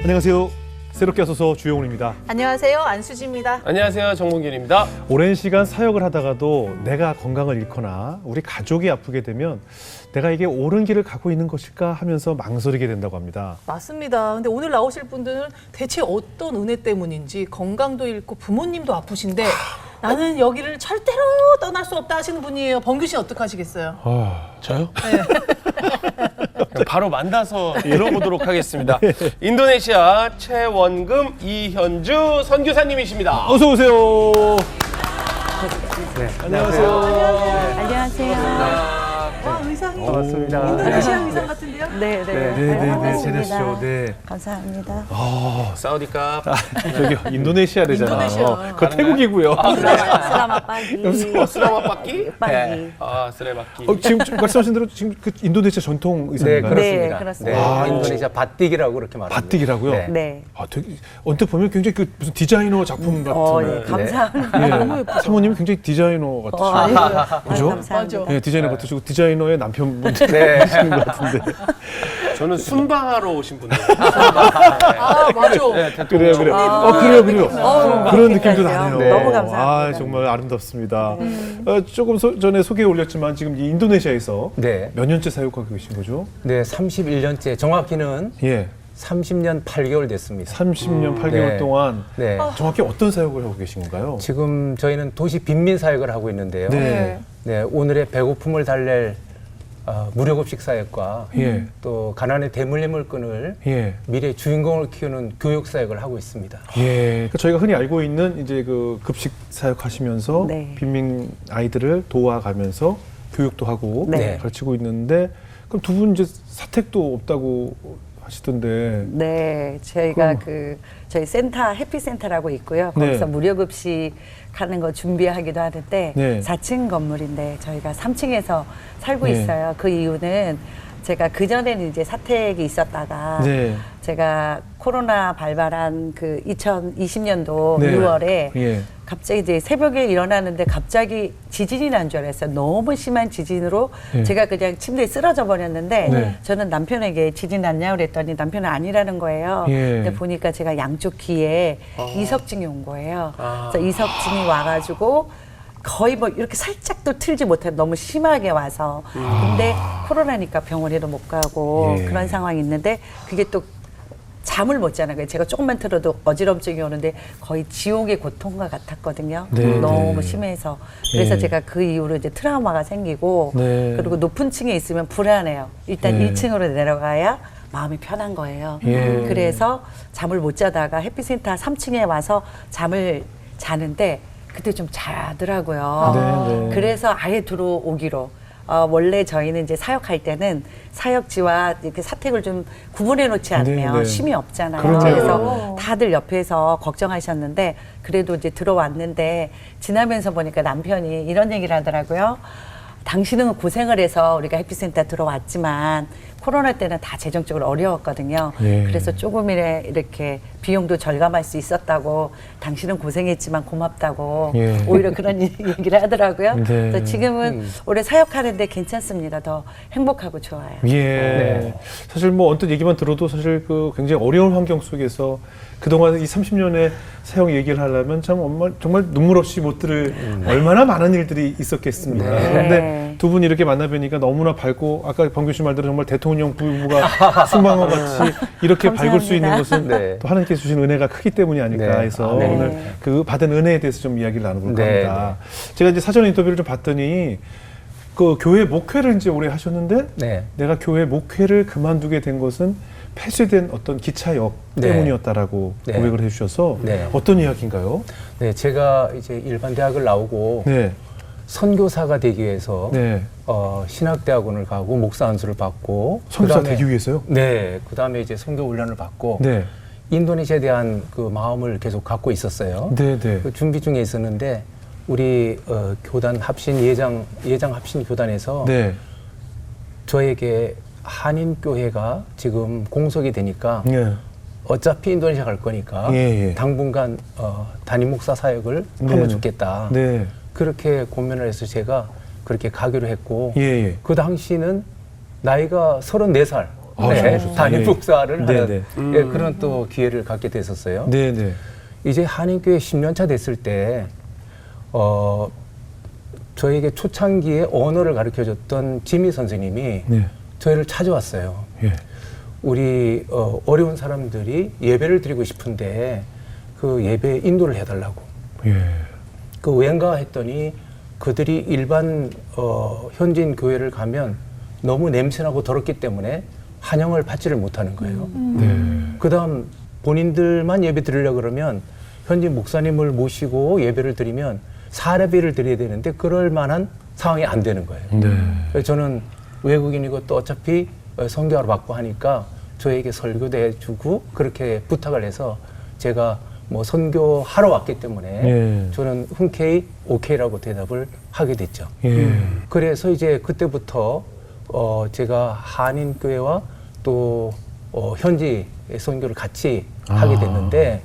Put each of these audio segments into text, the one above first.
안녕하세요. 새롭게 하소서 주영훈입니다. 안녕하세요. 안수지입니다. 안녕하세요. 정문길입니다. 오랜 시간 사역을 하다가도 내가 건강을 잃거나 우리 가족이 아프게 되면 내가 이게 옳은 길을 가고 있는 것일까 하면서 망설이게 된다고 합니다. 맞습니다. 근데 오늘 나오실 분들은 대체 어떤 은혜 때문인지 건강도 잃고 부모님도 아프신데 나는 여기를 절대로 떠날 수 없다 하시는 분이에요. 범규 씨 어떡하시겠어요? 저요? 그럼 바로 만나서 들어보도록 하겠습니다. 인도네시아 최원금 이현주 선교사님이십니다. 어서 오세요. 네. 안녕하세요. 안녕하세요. 와, 의상이 반갑습니다. 인도네시아 의상 같은데요? 네. 네네네. 제네시오. 네. 감사합니다. 사우디캅. 저기요. 인도네시아 되잖아요. 인도네시아. 그거 태국이고요. 스라마 빠기. 스라마 빠끼? 빠기. 스레바끼. 지금 말씀하신 대로 지금 그 인도네시아 전통 네, 의상인가요? 그렇습니다. 네, 그렇습니다. 아, 인도네시아 바띠기라고 그렇게 말합니다. 바띠기라고요? 네. 네. 아, 되게 언뜻 보면 굉장히 그 무슨 디자이너 작품 같은. 예, 감사합니다. 예. 사모님이 굉장히 디자이너 같으시고. 아니고요. 그죠? 감사합니다. 네, 디자이너 같으시고 디자이너의 남편분 네. 되시는 것 같은데. 저는 순방하러 오신 분들. 아, 맞아. 그래요. 그런 느낌도 나네요. 네. 너무 감사합니다. 아, 정말 아름답습니다. 조금 전에 소개에 올렸지만 지금 이 인도네시아에서 네. 몇 년째 사역하고 계신 거죠? 네, 31년째, 정확히는 예, 30년 8개월 됐습니다. 30년 8개월 네. 동안 네. 정확히 어떤 사역을 하고 계신 건가요? 지금 저희는 도시 빈민 사역을 하고 있는데요. 네. 네, 오늘의 배고픔을 달랠 무료급식 사역과 예, 또 가난의 대물림을 끊을 예. 미래 주인공을 키우는 교육 사역을 하고 있습니다. 예, 그러니까 저희가 흔히 알고 있는 이제 그 급식 사역하시면서 네. 빈민 아이들을 도와가면서 교육도 하고 네. 가르치고 있는데 그럼 두 분 이제 사택도 없다고 하시던데. 네, 저희가 그럼- 저희 센터 해피센터라고 있고요. 네. 거기서 무료급식 하는 거 준비하기도 하는데 네. 4층 건물인데 저희가 3층에서 살고 네. 있어요. 그 이유는 제가 그전에는 이제 사택이 있었다가 네. 제가 코로나 발발한 그 2020년도 네. 6월에 예. 갑자기 이제 새벽에 일어나는데 갑자기 지진이 난 줄 알았어요. 너무 심한 지진으로 네. 제가 그냥 침대에 쓰러져 버렸는데 네. 저는 남편에게 지진 났냐고 그랬더니 남편은 아니라는 거예요. 예. 근데 보니까 제가 양쪽 귀에 이석증이 온 거예요. 그래서 이석증이 와가지고 거의 뭐 이렇게 살짝도 틀지 못해 너무 심하게 와서 근데 코로나니까 병원에도 못 가고 예. 그런 상황이 있는데 그게 또 잠을 못 자는 거예요. 제가 조금만 틀어도 어지럼증이 오는데 거의 지옥의 고통과 같았거든요. 네, 너무 네. 심해서. 그래서 예. 제가 그 이후로 이제 트라우마가 생기고 네. 그리고 높은 층에 있으면 불안해요. 일단 네. 1층으로 내려가야 마음이 편한 거예요. 예. 그래서 잠을 못 자다가 해피센터 3층에 와서 잠을 자는데 그때 좀 자더라고요. 네, 네. 그래서 아예 들어오기로. 원래 저희는 이제 사역할 때는 사역지와 이렇게 사택을 좀 구분해 놓지 않으면 네, 네. 쉼이 없잖아요. 그럼요. 그래서 다들 옆에서 걱정하셨는데 그래도 이제 들어왔는데 지나면서 보니까 남편이 이런 얘기를 하더라고요. 당신은 고생을 해서 우리가 해피센터 들어왔지만 코로나 때는 다 재정적으로 어려웠거든요. 예. 그래서 조금이라 이렇게 비용도 절감할 수 있었다고 당신은 고생했지만 고맙다고 예. 오히려 그런 얘기를 하더라고요. 네. 그래서 지금은 올해 사역하는데 괜찮습니다. 더 행복하고 좋아요. 예. 사실 뭐 언뜻 얘기만 들어도 사실 그 굉장히 어려운 환경 속에서 그동안 이 30년의 사역 얘기를 하려면 참 정말 눈물 없이 못 들을 얼마나 많은 일들이 있었겠습니다. 네. 그런데 두 분 이렇게 만나뵈니까 너무나 밝고 아까 범규 씨 말대로 정말 대통령 부부가 순방어 같이 이렇게 밝을 수 있는 것은 네. 또 하나님께서 주신 은혜가 크기 때문이 아닐까 네. 해서 네. 오늘 그 받은 은혜에 대해서 좀 이야기를 나눠볼까 네. 합니다. 제가 이제 사전 인터뷰를 좀 봤더니 그 교회 목회를 이제 오래 하셨는데 네. 내가 교회 목회를 그만두게 된 것은 폐쇄된 어떤 기차역 네. 때문이었다라고 네. 고백을 해주셔서 네. 어떤 이야기인가요? 네, 제가 이제 일반 대학을 나오고 네, 선교사가 되기 위해서 네, 신학대학원을 가고 목사 안수를 받고 선교사 그다음에- 되기 위해서요? 네, 그다음에 이제 선교 훈련을 받고 네, 인도네시아에 대한 그 마음을 계속 갖고 있었어요. 네, 네, 그 준비 중에 있었는데 우리 교단 합신 예장 합신 교단에서 네, 저에게 한인 교회가 지금 공석이 되니까 예, 어차피 인도네시아 갈 거니까 예, 예. 당분간 담임 목사 사역을 네, 하면 네. 좋겠다. 네, 그렇게 고민을 해서 제가 그렇게 가기로 했고 예, 예. 그 당시는 나이가 34살. 아, 네, 좋습니다. 한인 예. 복사를 네, 하는 네. 예, 그런 또 기회를 갖게 됐었어요. 네, 네. 이제 한인교회 10년 차 됐을 때 저에게 초창기에 언어를 가르쳐줬던 지미 선생님이 네. 저희를 찾아왔어요. 예. 우리 어려운 사람들이 예배를 드리고 싶은데 그 예배 인도를 해달라고. 예. 그 왠가 했더니 그들이 일반 현지인 교회를 가면 너무 냄새나고 더럽기 때문에 환영을 받지를 못하는 거예요. 네. 그다음 본인들만 예배 드리려고 그러면 현지 목사님을 모시고 예배를 드리면 사례비를 드려야 되는데 그럴 만한 상황이 안 되는 거예요. 네. 그래서 저는 외국인이고 또 어차피 선교하러 받고 하니까 저에게 설교도 해주고 그렇게 부탁을 해서 제가 뭐 선교하러 왔기 때문에 예. 저는 흔쾌히 오케이라고 대답을 하게 됐죠. 예. 그래서 이제 그때부터 제가 한인교회와 또 현지 선교를 같이 하게 됐는데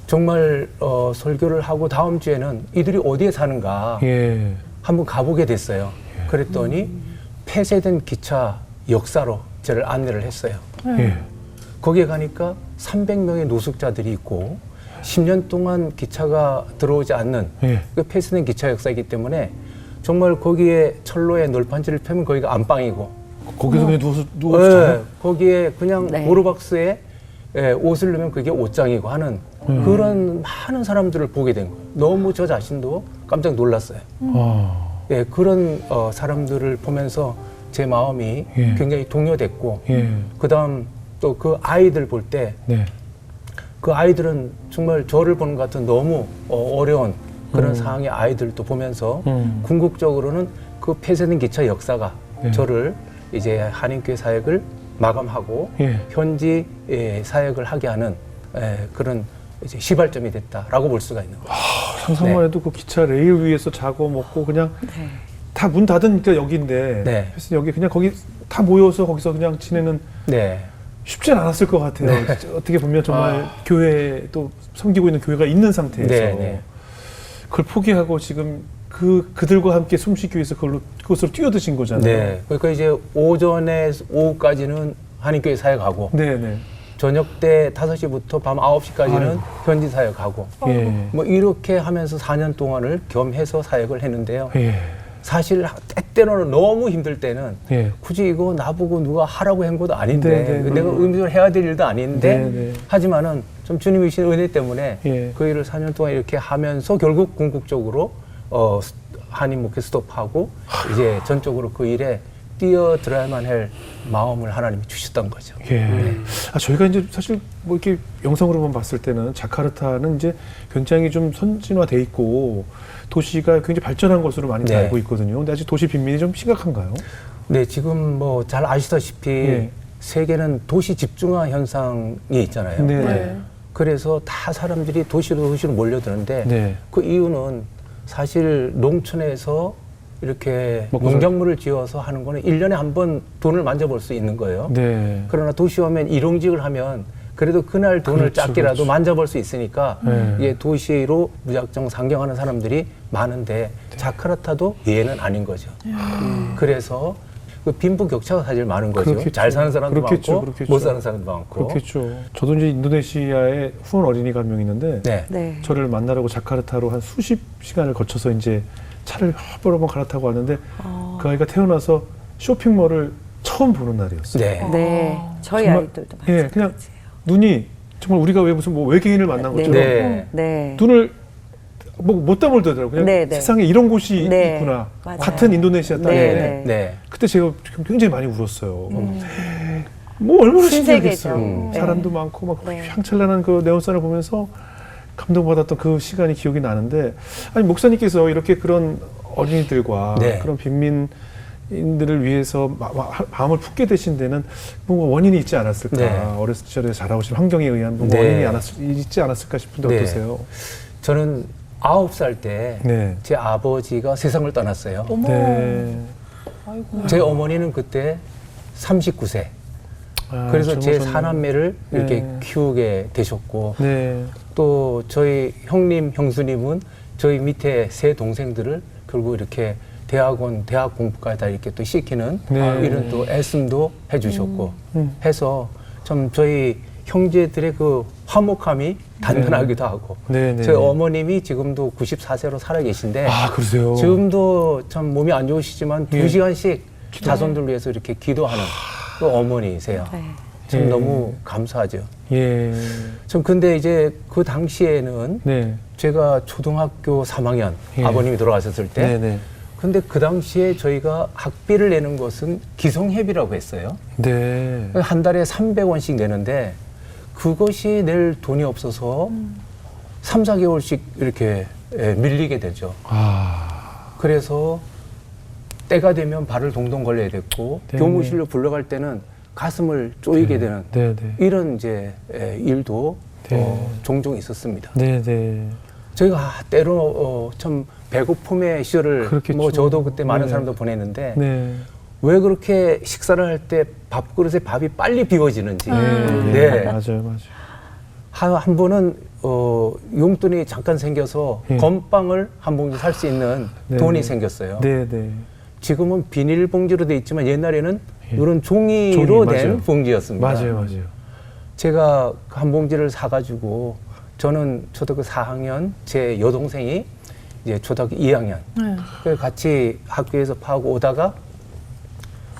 정말 설교를 하고 다음 주에는 이들이 어디에 사는가 예. 한번 가보게 됐어요. 그랬더니 폐쇄된 기차 역사로 저를 안내를 했어요. 예. 거기에 가니까 300명의 노숙자들이 있고 10년 동안 기차가 들어오지 않는 예. 그 폐쇄된 기차 역사이기 때문에 정말 거기에 철로에 널판지를 펴면 거기가 안방이고 거기서 그냥 누워서 자요? 네, 거기에 그냥 네. 오르박스에 옷을 넣으면 그게 옷장이고 하는 그런 많은 사람들을 보게 된 거예요. 너무 저 자신도 깜짝 놀랐어요. 아. 예, 그런 사람들을 보면서 제 마음이 예. 굉장히 동요됐고 예. 그다음 또 그 아이들 볼 때 그 네. 아이들은 정말 저를 보는 것 같은 너무 어려운 그런 상황의 아이들도 보면서 궁극적으로는 그 폐쇄된 기차 역사가 네. 저를 이제 한인교회 사역을 마감하고 예. 현지 사역을 하게 하는 그런 이제 시발점이 됐다라고 볼 수가 있는 거예요. 상상만 네. 해도 그 기차 레일 위에서 자고 먹고 그냥 다 문 닫으니까 여기인데 네. 그래서 여기 그냥 거기 다 모여서 거기서 그냥 지내는 네. 쉽진 않았을 것 같아요. 어떻게 보면 정말 교회 또 섬기고 있는 교회가 있는 상태에서 네, 네. 그걸 포기하고 지금 그들과 함께 숨쉬기 위해서 그것으로 뛰어드신 거잖아요. 네. 그러니까 이제 오전에 오후까지는 한인교회 사역하고 네, 네. 저녁 때 5시부터 밤 9시까지는 아이고. 현지 사역하고 예. 뭐 이렇게 하면서 4년 동안을 겸해서 사역을 했는데요. 예. 사실 때때로는 너무 힘들 때는 예. 굳이 이거 나보고 누가 하라고 한 것도 아닌데 네, 네. 내가 의무적으로 해야 될 일도 아닌데 네, 네. 하지만은 좀 주님이 주신 은혜 때문에 예. 그 일을 4년 동안 이렇게 하면서 결국 궁극적으로 한인 목회 스톱하고 이제 전적으로 그 일에 뛰어들어야만 할 마음을 하나님이 주셨던 거죠. 예. 저희가 이제 사실 뭐 이렇게 영상으로만 봤을 때는 자카르타는 이제 굉장히 좀 선진화돼 있고 도시가 굉장히 발전한 것으로 많이 네. 알고 있거든요. 근데 아직 도시 빈민이 좀 심각한가요? 네, 지금 뭐 잘 아시다시피 예. 세계는 도시 집중화 현상이 있잖아요. 네. 네. 그래서 다 사람들이 도시로 먹려드는데 네. 그 이유는 사실 농촌에서 이렇게 먹고 농작물을 지어서 하는 거는 1년에 한 번 돈을 만져볼 수 있는 거예요. 네. 그러나 도시 오면 일용직을 하면 그래도 그날 돈을 그렇죠, 작게라도 그렇죠. 만져볼 수 있으니까 네. 이게 도시로 무작정 상경하는 사람들이 많은데 자카르타도 예외는 아닌 거죠. 그래서 그 빈부격차가 사실 많은 거죠. 그렇겠죠. 잘 사는 사람도 그렇겠죠, 많고 그렇겠죠. 못 사는 사람도 많고. 그렇겠죠. 저도 이제 인도네시아에 후원 어린이가 한 명 있는데 네. 네. 저를 만나라고 자카르타로 한 수십 시간을 거쳐서 이제 차를 여러 번 갈아타고 왔는데 그 아이가 태어나서 쇼핑몰을 처음 보는 날이었어요. 네. 네. 저희 정말, 아이들도 예, 마찬가지예요. 그냥 눈이 정말 우리가 왜 무슨 뭐 외계인을 만난 네. 것처럼 네. 네. 눈을 뭐 못 다물더라고요. 그냥 네, 네. 세상에 이런 곳이 네, 있구나. 맞아요. 같은 인도네시아 땅에. 네, 네. 네. 그때 제가 굉장히 많이 울었어요. 뭐 얼마나 신세계죠. 신기하겠어요. 네. 사람도 많고 막 네. 향찬란한 그 네온산을 보면서 감동받았던 그 시간이 기억이 나는데 아니 목사님께서 이렇게 그런 어린이들과 네. 그런 빈민인들을 위해서 마음을 품게 되신 데는 뭔가 원인이 있지 않았을까. 네. 어렸을 적에 자라오신 환경에 의한 뭔가 네. 원인이 있지 않았을까 싶은데 네. 어떠세요? 저는 9살 때 제 네. 아버지가 세상을 떠났어요. 어머. 네. 아이고. 제 어머니는 그때 39세. 아, 그래서 제 젊으셨네요. 사남매를 이렇게 네. 키우게 되셨고 네. 또 저희 형님, 형수님은 저희 밑에 세 동생들을 결국 이렇게 대학원, 대학 공부까지 다 이렇게 또 시키는 네. 이런 또 애씀도 해주셨고 해서 참 저희 형제들의 그 화목함이 단단하기도 하고 네, 네. 저희 어머님이 지금도 94세로 살아 계신데 아, 그러세요? 지금도 참 몸이 안 좋으시지만 예. 2시간씩 자손들 위해서 이렇게 기도하는 그 어머니세요. 네. 참 예. 너무 감사하죠. 예. 좀 근데 이제 그 당시에는 네. 제가 초등학교 3학년 예. 아버님이 돌아가셨을 때 네네. 근데 그 당시에 저희가 학비를 내는 것은 기성회비라고 했어요. 네. 한 달에 300원씩 내는데 그것이 낼 돈이 없어서 3, 4개월씩 이렇게 밀리게 되죠. 아. 그래서 때가 되면 발을 동동 걸려야 됐고 네, 교무실로 불러갈 때는 가슴을 쪼이게 되는 네네. 이런 이제 일도 네. 종종 있었습니다. 네네. 저희가 때로 참 배고픔의 시절을 그렇겠죠. 뭐 저도 그때 많은 네. 사람도 보냈는데 네. 왜 그렇게 식사를 할 때 밥그릇에 밥이 빨리 비워지는지 네. 맞아요, 맞아요. 한 번은 용돈이 잠깐 생겨서 예. 건빵을 한 봉지 살 수 있는 네, 돈이 네. 생겼어요. 네네. 지금은 비닐봉지로 돼 있지만 옛날에는 예. 이런 종이로 종이, 된 맞아요. 봉지였습니다. 맞아요, 맞아요. 제가 한 봉지를 사가지고 저는 초등학교 4학년 제 여동생이 이제 초등학교 2학년 네. 그래서 같이 학교에서 파고 오다가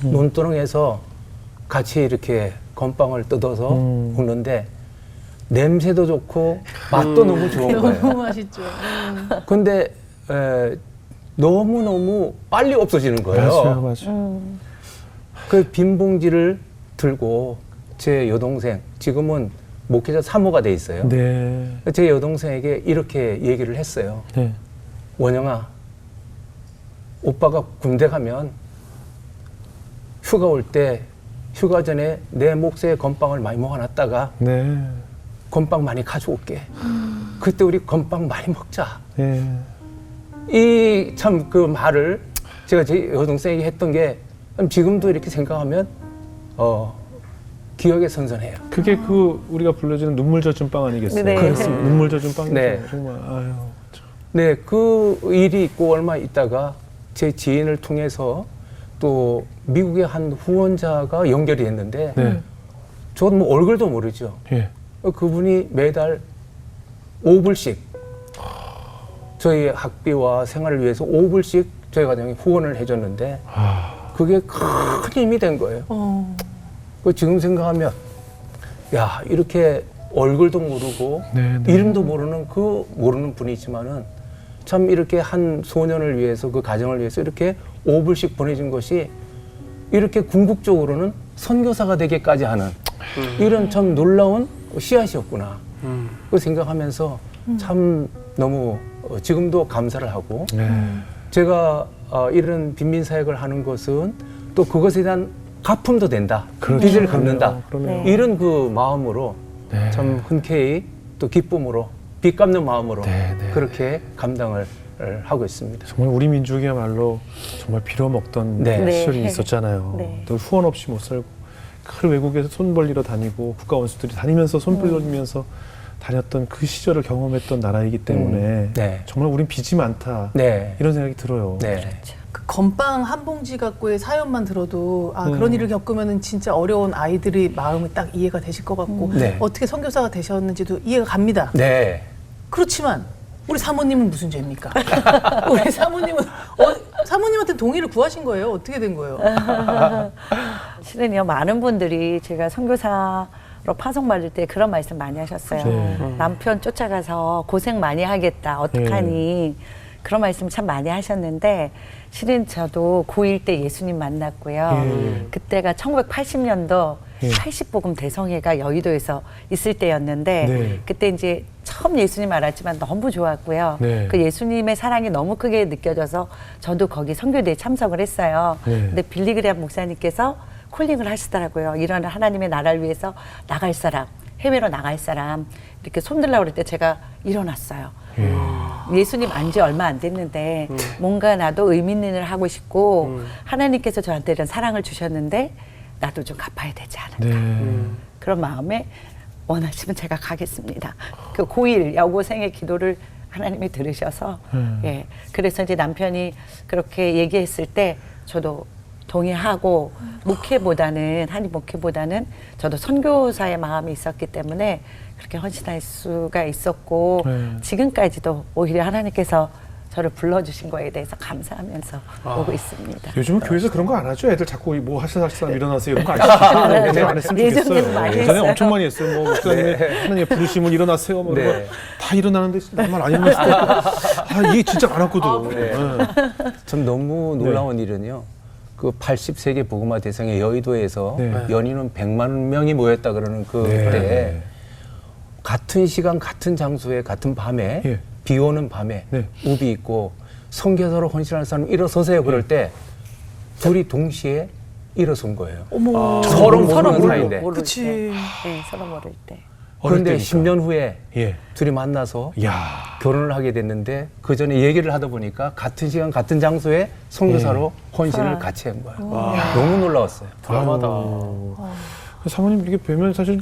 논두렁에서 같이 이렇게 건빵을 뜯어서 먹는데 냄새도 좋고 맛도 너무 좋은 거예요. 너무 맛있죠. 근데 너무너무 빨리 없어지는 거예요. 맞아요, 맞아요. 그 빈 봉지를 들고 제 여동생 지금은 목회자 사모가 돼 있어요. 네. 제 여동생에게 이렇게 얘기를 했어요. 네. 원영아, 오빠가 군대 가면 휴가 올 때 휴가 전에 내 몫의 건빵을 많이 모아놨다가 네. 건빵 많이 가져올게. 그때 우리 건빵 많이 먹자. 네. 이 참 그 말을 제가 제 여동생에게 했던 게 지금도 이렇게 생각하면 기억에 선선해요. 그게 그 우리가 불러주는 눈물 젖은 빵 아니겠어요? 네. 그렇습니다. 눈물 젖은 빵이죠. 네. 정말 아유. 참. 네, 그 일이 있고 얼마 있다가 제 지인을 통해서 또 미국의 한 후원자가 연결이 됐는데 네. 저는 뭐 얼굴도 모르죠. 예. 그분이 매달 5불씩 저희 학비와 생활을 위해서 5불씩 저희 가정에 후원을 해줬는데 아. 그게 큰 힘이 된 거예요. 그 지금 생각하면 야 이렇게 얼굴도 모르고 네, 네. 이름도 모르는 분이지만은 참 이렇게 한 소년을 위해서 그 가정을 위해서 이렇게 5불씩 보내준 것이 이렇게 궁극적으로는 선교사가 되게까지 하는 이런 참 놀라운 씨앗이었구나. 그 생각하면서 참 너무 지금도 감사를 하고 네. 제가 이런 빈민 사역을 하는 것은 또 그것에 대한 가품도 된다. 그렇죠. 빚을 갚는다. 그러네요. 이런 그 마음으로 네. 참 흔쾌히 또 기쁨으로 빚 갚는 마음으로 네, 네. 그렇게 감당을 하고 있습니다. 정말 우리 민족이야말로 정말 빌어먹던 네. 시절이 네. 있었잖아요. 네. 또 후원 없이 못 살고 큰 외국에서 손 벌리러 다니고 국가 원수들이 다니면서 손 벌리면서 다녔던 그 시절을 경험했던 나라이기 때문에 네. 정말 우린 빚이 많다 네. 이런 생각이 들어요. 네. 그 건빵 한 봉지 갖고의 사연만 들어도 음. 그런 일을 겪으면은 진짜 어려운 아이들의 마음이 딱 이해가 되실 것 같고 네. 어떻게 선교사가 되셨는지도 이해가 갑니다. 네. 그렇지만 우리 사모님은 무슨 죄입니까? 우리 사모님은 사모님한테 동의를 구하신 거예요? 어떻게 된 거예요? 실은요, 많은 분들이 제가 선교사로 파송 받을 때 그런 말씀 많이 하셨어요. 네. 남편 쫓아가서 고생 많이 하겠다. 어떡하니. 그런 말씀 참 많이 하셨는데 실은 저도 고1 때 예수님 만났고요. 그때가 1980년도 예. 80복음 대성회가 여의도에서 있을 때였는데 네. 그때 이제 처음 예수님 알았지만 너무 좋았고요. 네. 그 예수님의 사랑이 너무 크게 느껴져서 저도 거기 선교대에 참석을 했어요. 네. 근데 빌리그레암 목사님께서 콜링을 하시더라고요. 이런 하나님의 나라를 위해서 나갈 사람, 해외로 나갈 사람 이렇게 손들라고 그럴 때 제가 일어났어요. 예수님 안지 얼마 안 됐는데 뭔가 나도 의미 있는 일을 하고 싶고 하나님께서 저한테 이런 사랑을 주셨는데 나도 좀 갚아야 되지 않을까. 네. 그런 마음에 원하시면 제가 가겠습니다. 그 고1 여고생의 기도를 하나님이 들으셔서 예. 그래서 이제 남편이 그렇게 얘기했을 때 저도 동의하고 목회보다는 한인 목회보다는 저도 선교사의 마음이 있었기 때문에 그렇게 헌신할 수가 있었고 지금까지도 오히려 하나님께서 저를 불러주신 거에 대해서 감사하면서 오고 있습니다. 요즘은 교회에서 그런 거 안 하죠. 애들 자꾸 뭐 하실 사람 일어나세요 이런 거 안 시키죠. 예전에 안 했으면 예전에는 좋겠어요. 많이 예전에 했어요. 엄청 많이 했어요. 뭐 목사님이 하나님 부르시면 일어나세요. 뭐 이런 네. 거 다 일어나는데 나만 안 일어났을 때 아, 이게 진짜 많았거든. 네. 전 너무 놀라운 일은요. 그 80세계 복음화 대상의 여의도에서 네. 연인은 100만 명이 모였다 그러는 그때 네. 같은 시간 같은 장소에 같은 밤에 예. 비 오는 밤에 네. 우비 있고 선교사로 헌신할 사람 일어서세요 그럴 때 둘이 동시에 일어선 거예요. 서로 모르는 사이인데. 그치. 네, 서로 모를 때. 그런데 때니까. 10년 후에 예. 둘이 만나서 야. 결혼을 하게 됐는데 그 전에 얘기를 하다 보니까 같은 시간 같은 장소에 선교사로 헌신을 같이 한 거예요. 너무 놀라웠어요. 드라마다. 사모님 이렇게 뵈면 사실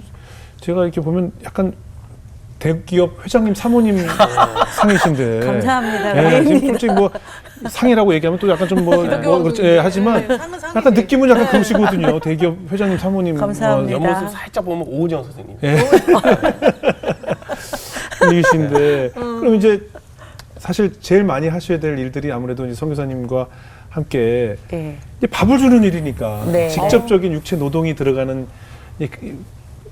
제가 이렇게 보면 약간 대기업 회장님 사모님 상이신데. 감사합니다. 예, 지금 라인님. 솔직히 뭐 상이라고 얘기하면 또 약간 좀 뭐 그렇지 예, 하지만 네, 상은 상이지. 약간 느낌은 약간 그러시거든요. 대기업 회장님 사모님 감사합니다. 옆모습 살짝 보면 오은정 선생님. 분이신데 그럼 이제 사실 제일 많이 하셔야 될 일들이 아무래도 이제 선교사님과 함께 네. 이제 밥을 주는 일이니까 네. 직접적인 육체 노동이 들어가는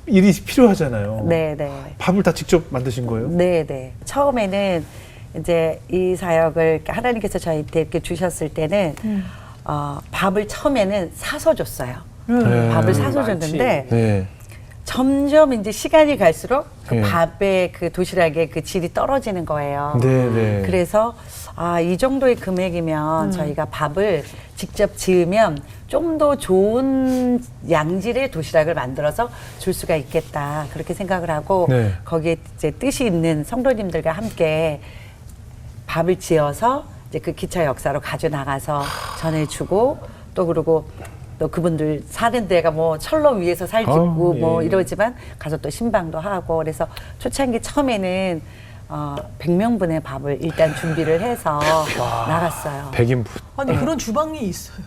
일이 필요하잖아요. 네, 네. 밥을 다 직접 만드신 거예요? 네, 네. 처음에는 이제 이 사역을 하나님께서 저희한테 이렇게 주셨을 때는 밥을 처음에는 사서 줬어요. 네. 밥을 사서 줬는데 네. 점점 이제 시간이 갈수록 그 네. 밥의 그 도시락의 그 질이 떨어지는 거예요. 네, 네. 그래서 이 정도의 금액이면 저희가 밥을 직접 지으면 좀 더 좋은 양질의 도시락을 만들어서 줄 수가 있겠다 그렇게 생각을 하고 네. 거기에 이제 뜻이 있는 성도님들과 함께 밥을 지어서 이제 그 기차 역사로 가져 나가서 전해주고 또 그리고 또 그분들 사는 데가 뭐 철로 위에서 살 짓고 예. 뭐 이러지만 가서 또 신방도 하고 그래서 초창기 처음에는 100명분의 밥을 일단 준비를 해서 나갔어요. 100인분. 아니 그런 주방이 있어요?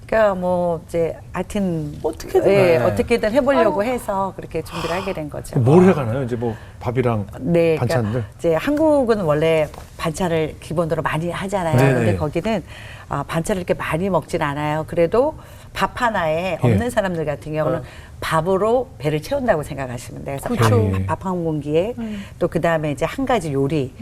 그러니까 뭐 이제 하여튼 어떻게든. 예, 어떻게든 해보려고 해서 그렇게 준비를 하게 된 거죠. 뭘 해가나요? 이제 뭐 밥이랑 네, 반찬들? 그러니까 이제 한국은 원래 반찬을 기본으로 많이 하잖아요. 네네. 근데 거기는 반찬을 이렇게 많이 먹진 않아요. 그래도 밥 하나에 없는 사람들 같은 경우는 밥으로 배를 채운다고 생각하시면 돼요. 그래서 그쵸. 밥 한 공기에 또 그 다음에 이제 한 가지 요리,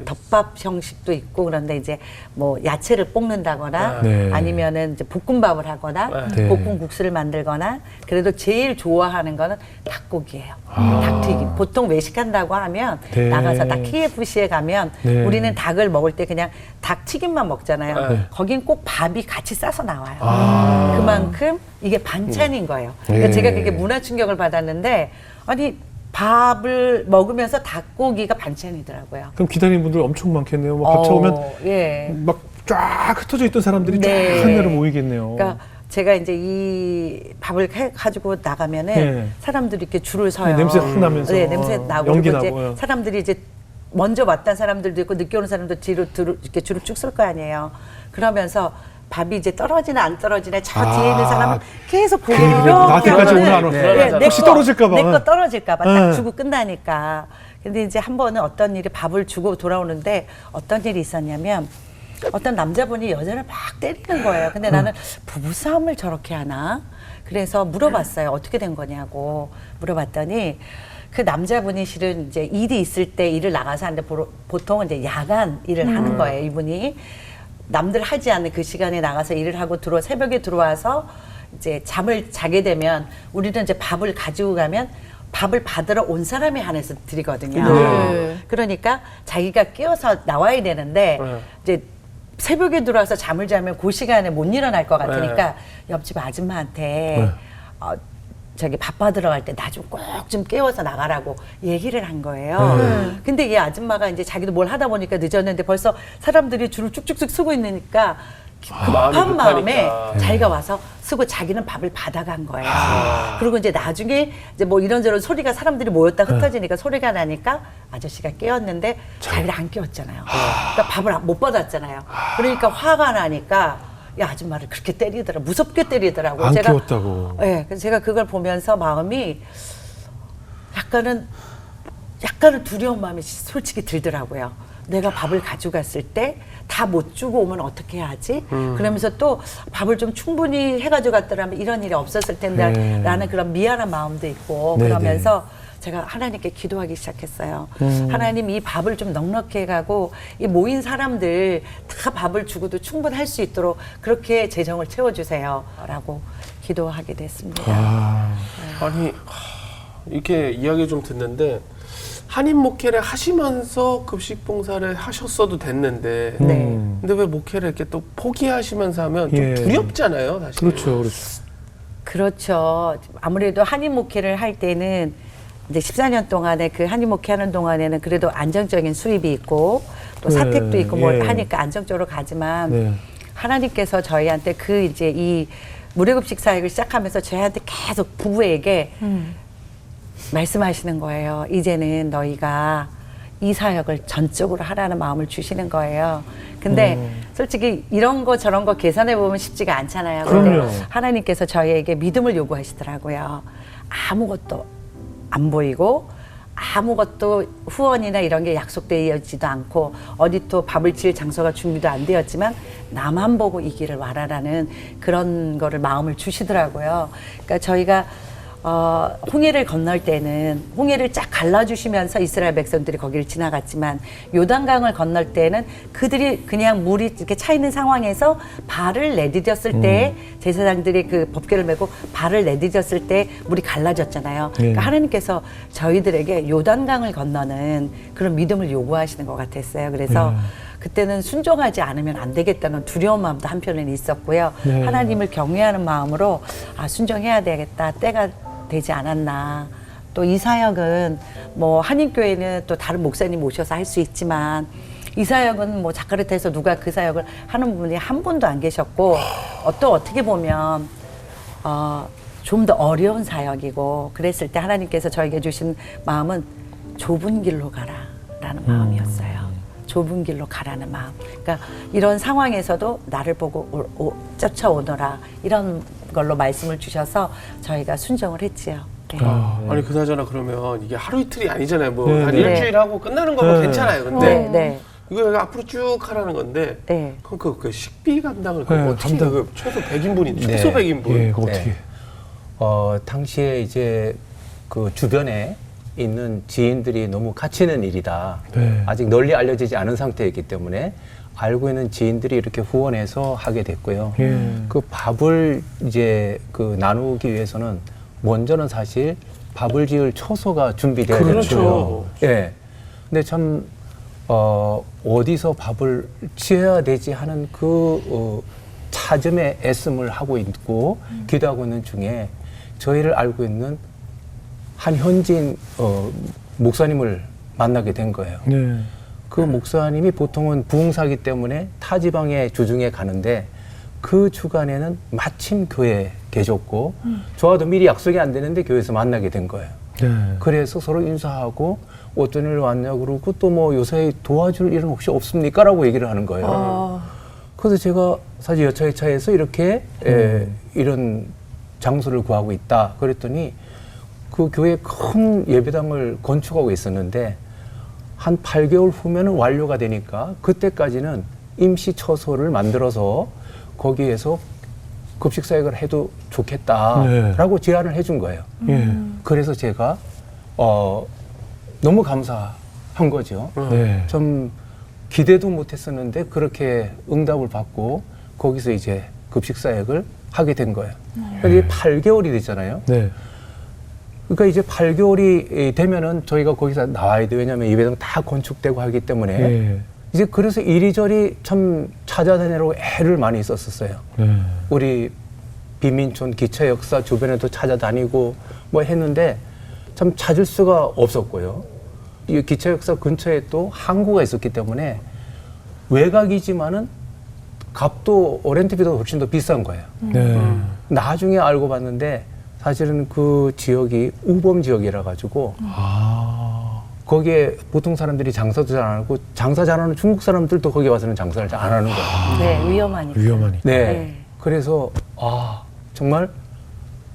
덮밥 형식도 있고 그런데 이제 뭐 야채를 볶는다거나 네. 아니면은 이제 볶음밥을 하거나 네. 볶음국수를 만들거나 그래도 제일 좋아하는 거는 닭고기예요. 닭튀김. 보통 외식한다고 하면 네. 나가서 딱 KFC에 가면 네. 우리는 닭을 먹을 때 그냥 닭튀김만 먹잖아요. 네. 거긴 꼭 밥이 같이 싸서 나와요. 그만큼 이게 반찬인 거예요. 그러니까 네. 제가 그게 문화 충격을 받았는데 아니 밥을 먹으면서 닭고기가 반찬이더라고요. 그럼 기다리는 분들 엄청 많겠네요. 뭐 밥 차오면 예. 막 쫙 흩어져 있던 사람들이 네. 쫙 한 대로 모이겠네요. 그러니까 제가 이제 이 밥을 가지고 나가면은 네. 사람들이 이렇게 줄을 서요. 냄새 확 나면서. 네, 냄새 나고 연기 그리고 나고. 이제 사람들이 이제 먼저 왔던 사람들도 있고 늦게 오는 사람도 뒤로 이렇게 줄을 쭉 쓸 거 아니에요. 그러면서 밥이 이제 떨어지나 안 떨어지나 저 뒤에 있는 사람은 계속 보고 나한테까지 오나 안 오나. 혹시 떨어질까 봐. 내 거 떨어질까 봐. 네. 딱 주고 끝나니까. 근데 이제 한 번은 어떤 일이 밥을 주고 돌아오는데 어떤 일이 있었냐면 어떤 남자분이 여자를 막 때리는 거예요. 근데 나는 부부싸움을 저렇게 하나? 그래서 물어봤어요. 어떻게 된 거냐고 물어봤더니 그 남자분이 실은 이제 일이 있을 때 일을 나가서 하는데 보통은 이제 야간 일을 하는 거예요. 이분이 남들 하지 않는 그 시간에 나가서 일을 하고 새벽에 들어와서 이제 잠을 자게 되면 우리는 이제 밥을 가지고 가면 밥을 받으러 온 사람이 한해서 드리거든요. 네. 그러니까 자기가 깨어서 나와야 되는데 이제 새벽에 들어와서 잠을 자면 그 시간에 못 일어날 것 같으니까 옆집 아줌마한테 저기 밥 받으러 갈 때 나 좀 꼭 좀 깨워서 나가라고 얘기를 한 거예요. 근데 이 아줌마가 이제 자기도 뭘 하다 보니까 늦었는데 벌써 사람들이 줄을 쭉쭉쭉 서고 있으니까 마음이 급한 마음에 급하니까. 자기가 와서 쓰고 자기는 밥을 받아간 거예요. 그리고 이제 나중에 이제 뭐 이런저런 소리가 사람들이 모였다 흩어지니까 소리가 나니까 아저씨가 깨웠는데 자기를 안 깨웠잖아요. 그러니까 밥을 못 받았잖아요. 그러니까 화가 나니까 야 아줌마를 그렇게 때리더라, 무섭게 때리더라고요. 안 깨웠다고. 네, 그래서 제가 그걸 보면서 마음이 약간은 두려운 마음이 솔직히 들더라고요. 내가 밥을 가져갔을 때 다 못 주고 오면 어떻게 해야지? 그러면서 또 밥을 좀 충분히 해가지고 갔더라면 이런 일이 없었을 텐데 네. 라는 그런 미안한 마음도 있고 네, 그러면서 제가 하나님께 기도하기 시작했어요. 하나님 이 밥을 좀 넉넉히 해가고 이 모인 사람들 다 밥을 주고도 충분할 수 있도록 그렇게 재정을 채워주세요. 라고 기도하게 됐습니다. 아니 이렇게 이야기 좀 듣는데 한인 목회를 하시면서 급식 봉사를 하셨어도 됐는데 네. 근데 왜 목회를 이렇게 또 포기하시면서 하면 좀 예. 두렵잖아요, 사실. 그렇죠. 그렇죠. 아무래도 한인 목회를 할 때는 이제 14년 동안에 그 한인 목회하는 동안에는 그래도 안정적인 수입이 있고 또 네, 사택도 있고 뭐 예. 하니까 안정적으로 가지만 네. 하나님께서 저희한테 그 이제 이 무료급식 사역을 시작하면서 저희한테 계속 부부에게 말씀하시는 거예요. 이제는 너희가 이 사역을 전적으로 하라는 마음을 주시는 거예요. 근데 솔직히 이런 거 저런 거 계산해 보면 쉽지가 않잖아요. 근데 그럼요. 하나님께서 저희에게 믿음을 요구하시더라고요. 아무것도 안 보이고 아무것도 후원이나 이런 게 약속되어지도 않고 어디 또 밥을 질 장소가 준비도 안 되었지만 나만 보고 이 길을 와라라는 그런 거를 마음을 주시더라고요. 그러니까 저희가 홍해를 건널 때는 홍해를 쫙 갈라주시면서 이스라엘 백성들이 거기를 지나갔지만 요단강을 건널 때는 그들이 그냥 물이 이렇게 차 있는 상황에서 발을 내디뎠을 때 제사장들이 그 법궤를 메고 발을 내디뎠을 때 물이 갈라졌잖아요. 그러니까 하나님께서 저희들에게 요단강을 건너는 그런 믿음을 요구하시는 것 같았어요. 그래서 그때는 순종하지 않으면 안 되겠다는 두려운 마음도 한편에는 있었고요. 네. 하나님을 경외하는 마음으로 순종해야 되겠다. 때가 되지 않았나. 또 이 사역은 뭐 한인교회는 또 다른 목사님 모셔서 할 수 있지만 이 사역은 뭐 자카르타에서 누가 그 사역을 하는 분이 한 분도 안 계셨고 또 어떻게 보면 좀 더 어려운 사역이고 그랬을 때 하나님께서 저에게 주신 마음은 좁은 길로 가라라는 마음이었어요. 좁은 길로 가라는 마음. 그러니까 이런 상황에서도 나를 보고 쫓아오너라 이런 걸로 말씀을 주셔서 저희가 순종을 했지요. 네. 아니 그나저나 그러면 이게 하루 이틀이 아니잖아요. 뭐 네, 한 네. 일주일 하고 끝나는 거면 네. 괜찮아요. 근데 네, 네. 이거 앞으로 쭉 하라는 건데 네. 그럼 그 식비 감당을 네, 어떻게 그 최소 100인분인데 네. 최소 100인분 예, 그거 어떻게? 당시에 이제 그 주변에 있는 지인들이 너무 갇히는 일이다. 네. 아직 널리 알려지지 않은 상태이기 때문에 알고 있는 지인들이 이렇게 후원해서 하게 됐고요. 예. 그 밥을 이제 그 나누기 위해서는 먼저는 사실 밥을 지을 처소가 준비돼야 그렇죠. 되죠. 예. 근데 참 어디서 밥을 지어야 되지 하는 그 찾음에 애씀을 하고 있고 기도하고 있는 중에 저희를 알고 있는 한 현지인 목사님을 만나게 된 거예요. 네. 그 목사님이 보통은 부흥사기 때문에 타 지방에 주중에 가는데 그 주간에는 마침 교회에 계셨고 저와도 미리 약속이 안 되는데 교회에서 만나게 된 거예요. 네. 그래서 서로 인사하고 어떤 일 왔냐 그러고 또 뭐 요새 도와줄 일은 혹시 없습니까? 라고 얘기를 하는 거예요. 그래서 제가 사실 여차여차해서 이렇게 이런 장소를 구하고 있다. 그랬더니 그 교회 큰 예배당을 건축하고 있었는데 한 8개월 후면은 완료가 되니까 그때까지는 임시 처소를 만들어서 거기에서 급식 사역을 해도 좋겠다라고 제안을 해준 거예요. 예. 그래서 제가 너무 감사한 거죠. 네. 좀 기대도 못했었는데 그렇게 응답을 받고 거기서 이제 급식 사역을 하게 된 거예요. 근데 8개월이 됐잖아요. 네. 그러니까 이제 8개월이 되면은 저희가 거기서 나와야 돼요. 왜냐하면 예배당 다 건축되고 하기 때문에 예. 이제 그래서 이리저리 참 찾아다니려고 애를 많이 썼었어요. 네. 우리 비민촌 기차 역사 주변에도 찾아다니고 뭐 했는데 참 찾을 수가 없었고요. 이 기차 역사 근처에 또 항구가 있었기 때문에 외곽이지만은 값도 렌트비도 훨씬 더 비싼 거예요. 네. 나중에 알고 봤는데 사실은 그 지역이 우범 지역이라 가지고 아. 거기에 보통 사람들이 장사도 잘 안 하고 장사 잘하는 중국 사람들도 거기 와서는 장사를 잘 안 하는 거예요. 네, 위험하니까. 위험하니까. 네. 네. 그래서 정말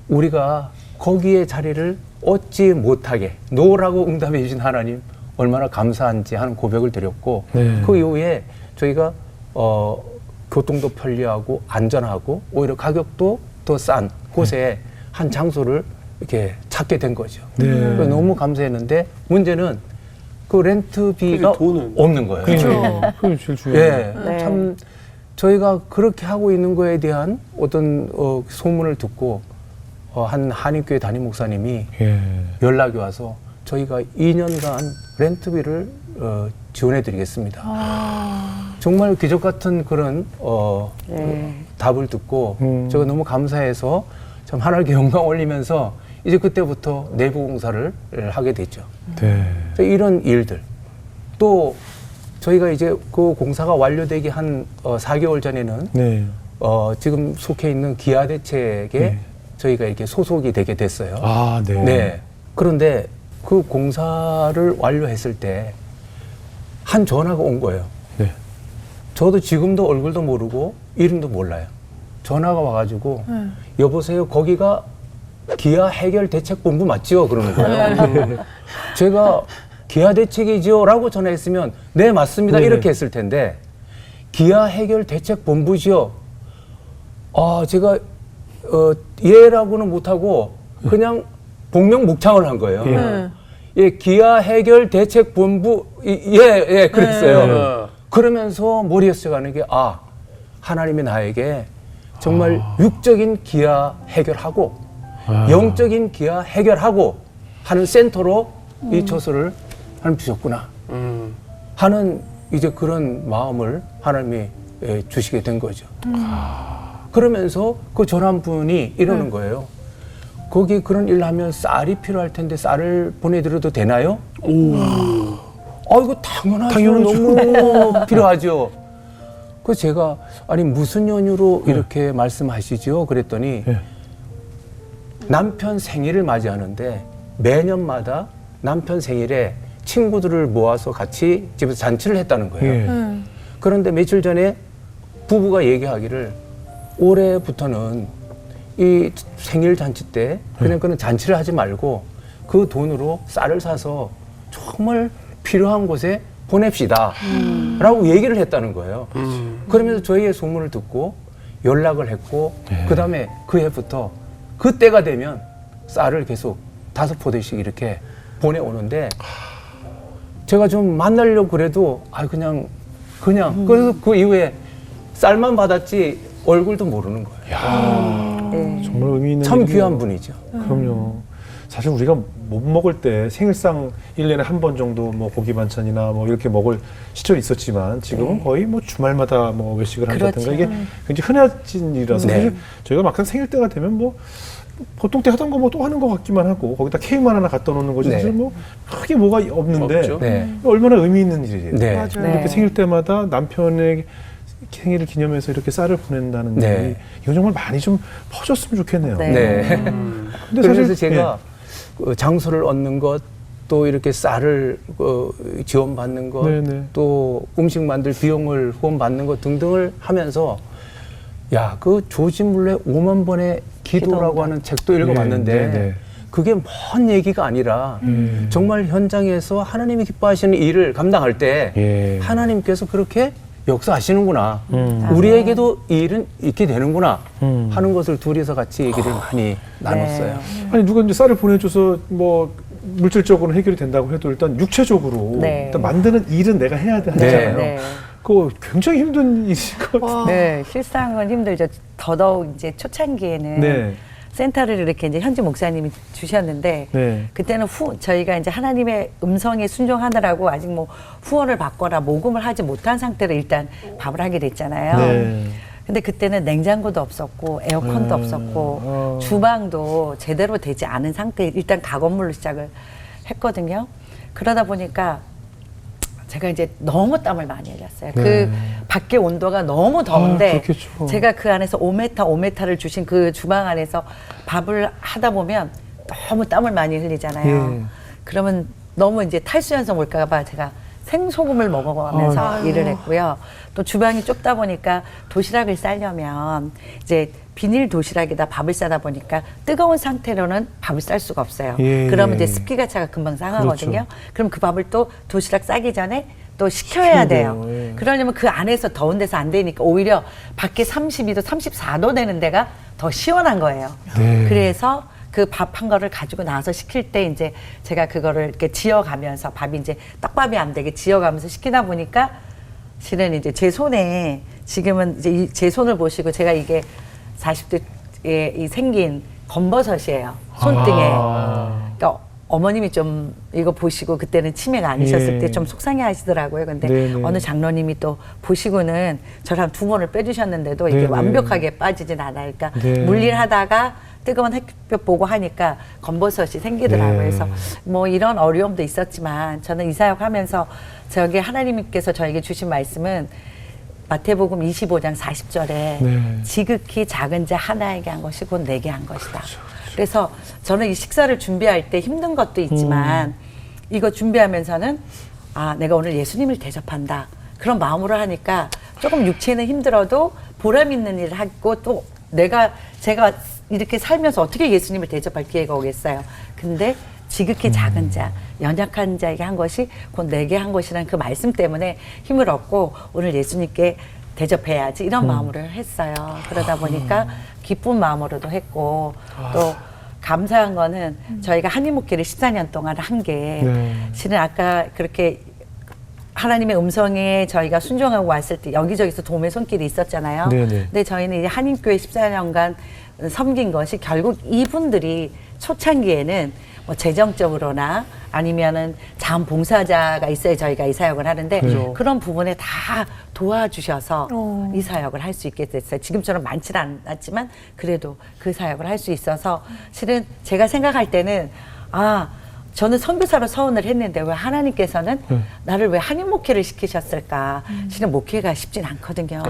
우리가 거기에 자리를 얻지 못하게 노라고 응답해 주신 하나님 얼마나 감사한지 하는 고백을 드렸고 네. 그 이후에 저희가 교통도 편리하고 안전하고 오히려 가격도 더 싼 곳에 한 장소를 이렇게 찾게 된 거죠. 네. 그래서 너무 감사했는데 문제는 그 렌트비가 그게 돈은? 없는 거예요. 그렇죠. 그게 제일 중요해요. 예, 네. 참 저희가 그렇게 하고 있는 거에 대한 어떤 소문을 듣고 한 한인교회 담임 목사님이 예. 연락이 와서 저희가 2년간 렌트비를 지원해드리겠습니다. 정말 기적 같은 그런 네. 답을 듣고 제가 너무 감사해서 참 하나님께 영광 올리면서 이제 그때부터 내부 공사를 하게 됐죠. 네. 이런 일들 또 저희가 이제 그 공사가 완료되기 한 4개월 전에는 네. 지금 속해 있는 기아대책에 네. 저희가 이렇게 소속이 되게 됐어요. 아, 네. 네. 그런데 그 공사를 완료했을 때 한 전화가 온 거예요. 네. 저도 지금도 얼굴도 모르고 이름도 몰라요. 전화가 와가지고 여보세요, 거기가 기아 해결 대책본부 맞지요? 그러는 거예요. 제가 기아 대책이지요? 라고 전화했으면 네 맞습니다 네네. 이렇게 했을 텐데 기아 해결 대책본부지요? 제가 예라고는 못하고 그냥 복명목창을 한 거예요. 네. 예, 기아 해결 대책본부 예 그랬어요. 네. 그러면서 머리에 스쳐가는 게 하나님이 나에게 정말 육적인 기아 해결하고 영적인 기아 해결하고 하는 센터로 이 처소를 하나님 주셨구나 하는 이제 그런 마음을 하나님이 주시게 된 거죠. 그러면서 그 전화 한 분이 이러는 거예요. 거기 그런 일 하면 쌀이 필요할 텐데 쌀을 보내드려도 되나요? 이거 당연하죠. 너무 필요하죠. 그래서 제가 아니 무슨 연유로 이렇게 말씀하시죠? 그랬더니 네. 남편 생일을 맞이하는데 매년마다 남편 생일에 친구들을 모아서 같이 집에서 잔치를 했다는 거예요. 예. 그런데 며칠 전에 부부가 얘기하기를 올해부터는 이 생일 잔치 때 그냥 그런 잔치를 하지 말고 그 돈으로 쌀을 사서 정말 필요한 곳에 보냅시다 라고 얘기를 했다는 거예요. 그러면서 저희의 소문을 듣고 연락을 했고 그 다음에 그 해부터 그때가 되면 쌀을 계속 5포대씩 이렇게 보내오는데 제가 좀 만나려고 그래도 그냥 그래서 그 이후에 쌀만 받았지 얼굴도 모르는 거예요. 네. 정말 의미 있는 참 일이네요. 귀한 분이죠. 그럼요. 사실 우리가 못 먹을 때 생일상 1년에 한 번 정도 뭐 고기 반찬이나 뭐 이렇게 먹을 시절이 있었지만 지금은 거의 뭐 주말마다 뭐 외식을 한다든가 그렇죠. 이게 굉장히 흔해진 일이라서 네. 사실 저희가 막상 생일 때가 되면 뭐 보통 때 하던 거 뭐 또 하는 것 같기만 하고 거기다 케이크만 하나 갖다 놓는 거지 네. 사실 뭐 크게 뭐가 없는데 없죠. 네. 얼마나 의미 있는 일이에요. 네. 맞아요. 이렇게 네. 생일 때마다 남편의 생일을 기념해서 이렇게 쌀을 보낸다는 네. 일이 이건 정말 많이 좀 퍼졌으면 좋겠네요. 네. 네. 근데 그래서 사실 제가 그 장소를 얻는 것, 또 이렇게 쌀을 지원받는 것, 네네. 또 음식 만들 비용을 후원받는 것 등등을 하면서 그 조지 물레 5만 번의 기도라고 기도입니다. 하는 책도 읽어봤는데 네, 네. 그게 먼 얘기가 아니라 정말 현장에서 하나님이 기뻐하시는 일을 감당할 때 예. 하나님께서 그렇게 역사하시는구나. 우리에게도 이 일은 있게 되는구나 하는 것을 둘이서 같이 얘기를 많이 나눴어요. 아니 누가 이제 쌀을 보내줘서 뭐 물질적으로 해결이 된다고 해도 일단 육체적으로 네. 일단 만드는 일은 내가 해야 되잖아요. 네. 그거 굉장히 힘든 일일 것 같아요. 네, 실상은 힘들죠. 더더욱 이제 초창기에는 네. 센터를 이렇게 이제 현지 목사님이 주셨는데 네. 그때는 저희가 이제 하나님의 음성에 순종하느라고 아직 뭐 후원을 받거나 모금을 하지 못한 상태로 일단 밥을 하게 됐잖아요. 네. 근데 그때는 냉장고도 없었고 에어컨도 없었고 주방도 제대로 되지 않은 상태에 일단 가건물로 시작을 했거든요. 그러다 보니까 제가 이제 너무 땀을 많이 흘렸어요. 그 밖에 온도가 너무 더운데 그렇겠죠. 제가 그 안에서 5m를 주신 그 주방 안에서 밥을 하다 보면 너무 땀을 많이 흘리잖아요. 예. 그러면 너무 이제 탈수연성 올까 봐 제가 생소금을 먹어가면서 아유. 일을 했고요. 또 주방이 좁다 보니까 도시락을 싸려면 이제 비닐 도시락에다 밥을 싸다 보니까 뜨거운 상태로는 밥을 쌀 수가 없어요. 예. 그러면 이제 습기가 차가 금방 상하거든요. 그렇죠. 그럼 그 밥을 또 도시락 싸기 전에 또 식혀야 돼요. 예. 그러려면 그 안에서 더운 데서 안 되니까 오히려 밖에 32도, 34도 되는 데가 더 시원한 거예요. 네. 그래서 그 밥 한 거를 가지고 나와서 식힐 때 이제 제가 그거를 이렇게 지어가면서 밥이 이제 떡밥이 안 되게 지어가면서 식히다 보니까 실은 이제 제 손에 지금은 이제 제 손을 보시고 제가 이게 40대에 이 생긴 검버섯이에요. 손등에. 그러니까 어머님이 좀 이거 보시고 그때는 치매가 아니셨을 예. 때 좀 속상해 하시더라고요. 근데 네네. 어느 장로님이 또 보시고는 저를 한 2번을 빼주셨는데도 이게 네네. 완벽하게 빠지진 않아요. 그러니까 네. 물일하다가 뜨거운 햇볕 보고 하니까 검버섯이 생기더라고요. 네. 그래서 뭐 이런 어려움도 있었지만 저는 이 사역 하면서 저기 하나님께서 저에게 주신 말씀은 마태복음 25장 40절에 네. 지극히 작은 자 하나에게 한 것이 곧 내게 한 것이다. 그래서 저는 이 식사를 준비할 때 힘든 것도 있지만 이거 준비하면서는 아, 내가 오늘 예수님을 대접한다. 그런 마음으로 하니까 조금 육체는 힘들어도 보람 있는 일을 하고 또 제가 이렇게 살면서 어떻게 예수님을 대접할 기회가 오겠어요. 근데 지극히 작은 자, 연약한 자에게 한 것이 곧 내게 한 것이라는 그 말씀 때문에 힘을 얻고 오늘 예수님께 대접해야지 이런 마음으로 했어요. 그러다 보니까 기쁜 마음으로도 했고 또 감사한 거는 저희가 한인목회를 14년 동안 한 게 네. 실은 아까 그렇게 하나님의 음성에 저희가 순종하고 왔을 때 여기저기서 도움의 손길이 있었잖아요. 네네. 근데 저희는 이제 한인교회 14년간 섬긴 것이 결국 이분들이 초창기에는 뭐 재정적으로나 아니면은 자원봉사자가 있어야 저희가 이 사역을 하는데 그렇죠. 그런 부분에 다 도와주셔서 어. 이 사역을 할 수 있게 됐어요. 지금처럼 많지는 않았지만 그래도 그 사역을 할 수 있어서 실은 제가 생각할 때는 저는 선교사로 서원을 했는데 왜 하나님께서는 나를 왜 한인 목회를 시키셨을까? 실은 목회가 쉽진 않거든요.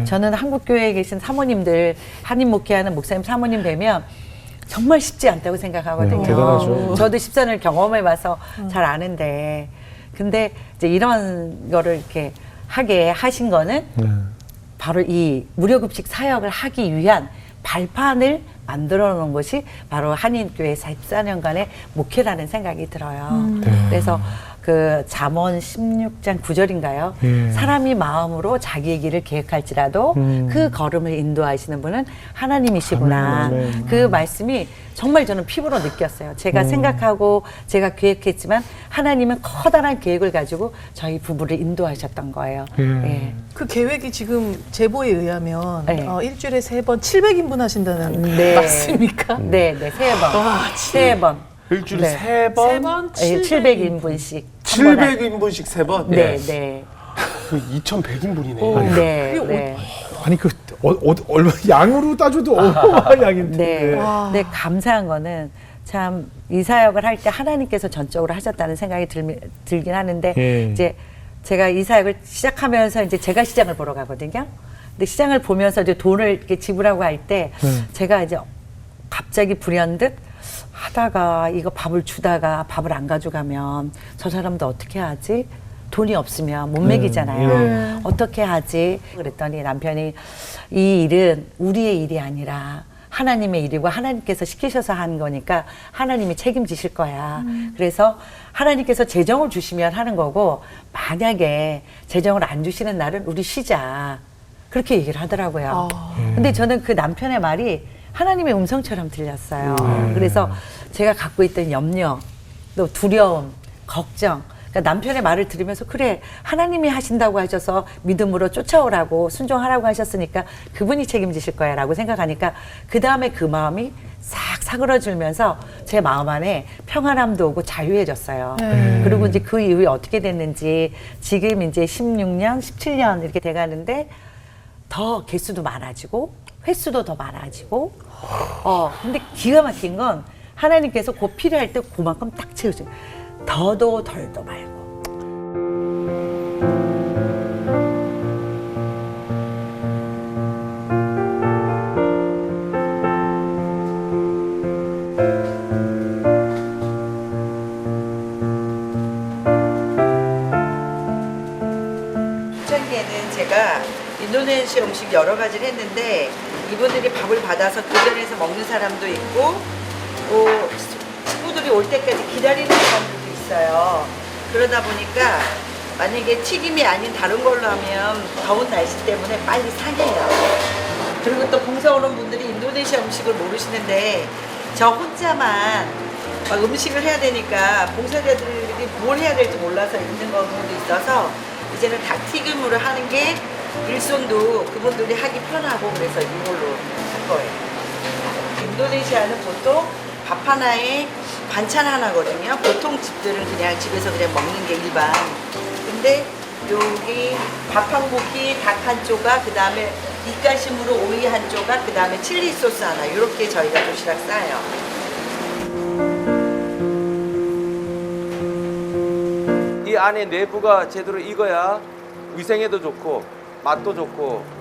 저는 한국교회에 계신 사모님들 한인 목회하는 목사님 사모님 뵈면 정말 쉽지 않다고 생각하거든요. 대단하죠. 저도 14년을 경험해봐서 잘 아는데 근데 이제 이런 거를 이렇게 하게 하신 거는 바로 이 무료급식 사역을 하기 위한 발판을 만들어 놓은 것이 바로 한인교회 14년간의 목회라는 생각이 들어요. 그래서 그 잠언 16장 9절인가요? 예. 사람이 마음으로 자기의 길을 계획할지라도 그 걸음을 인도하시는 분은 하나님이시구나. 아멘. 그 말씀이 정말 저는 피부로 느꼈어요. 제가 생각하고 제가 계획했지만 하나님은 커다란 계획을 가지고 저희 부부를 인도하셨던 거예요. 예. 그 계획이 지금 제보에 의하면 네. 일주일에 3번 700인분 하신다는 네. 맞습니까? 네, 세 번. 와, 세 번. 일주일에 네. 3번, 700인분씩. 700인분씩 3번? 네, 네. 그 2,100인분이네. 네, 네. 아니 그 얼마 양으로 따져도 어마어마한 양인데. 네. 와. 네, 감사한 거는 참 이 사역을 할 때 하나님께서 전적으로 하셨다는 생각이 들긴 하는데 예. 이제 제가 이 사역을 시작하면서 이제 제가 시장을 보러 가거든요. 근데 시장을 보면서 이제 돈을 이렇게 지불하고 할 때 제가 이제 갑자기 불현듯 하다가 이거 밥을 주다가 밥을 안 가져가면 저 사람도 어떻게 하지? 돈이 없으면 못 먹이잖아요. 어떻게 하지? 그랬더니 남편이 이 일은 우리의 일이 아니라 하나님의 일이고 하나님께서 시키셔서 한 거니까 하나님이 책임지실 거야. 그래서 하나님께서 재정을 주시면 하는 거고 만약에 재정을 안 주시는 날은 우리 쉬자. 그렇게 얘기를 하더라고요. 근데 저는 그 남편의 말이 하나님의 음성처럼 들렸어요. 그래서 제가 갖고 있던 염려, 또 두려움, 걱정, 그러니까 남편의 말을 들으면서 그래 하나님이 하신다고 하셔서 믿음으로 쫓아오라고 순종하라고 하셨으니까 그분이 책임지실 거야 라고 생각하니까 그 다음에 그 마음이 싹 사그러들면서 제 마음 안에 평안함도 오고 자유해졌어요. 그리고 이제 그 이후에 어떻게 됐는지 지금 이제 16년, 17년 이렇게 돼가는데 더 개수도 많아지고 횟수도 더 많아지고 근데 기가 막힌 건 하나님께서 곧 필요할 때 그만큼 딱 채우세요. 더도 덜도 말고. 인도네시아 음식 여러 가지를 했는데 이분들이 밥을 받아서 그 자리에서 먹는 사람도 있고 또 친구들이 올 때까지 기다리는 사람들도 있어요. 그러다 보니까 만약에 튀김이 아닌 다른 걸로 하면 더운 날씨 때문에 빨리 상해요. 그리고 또 봉사 오는 분들이 인도네시아 음식을 모르시는데 저 혼자만 막 음식을 해야 되니까 봉사자들이 뭘 해야 될지 몰라서 있는 경우도 있어서 이제는 닭튀김으로 하는 게 일손도 그분들이 하기 편하고 그래서 이걸로 할 거예요. 인도네시아는 보통 밥 하나에 반찬 하나거든요. 보통 집들은 그냥 집에서 그냥 먹는 게 일반. 근데 여기 밥 한 고기, 닭 한 조각, 그 다음에 입가심으로 오이 한 조각, 그 다음에 칠리 소스 하나 이렇게 저희가 도시락 싸요. 이 안에 내부가 제대로 익어야 위생에도 좋고 맛도 좋고.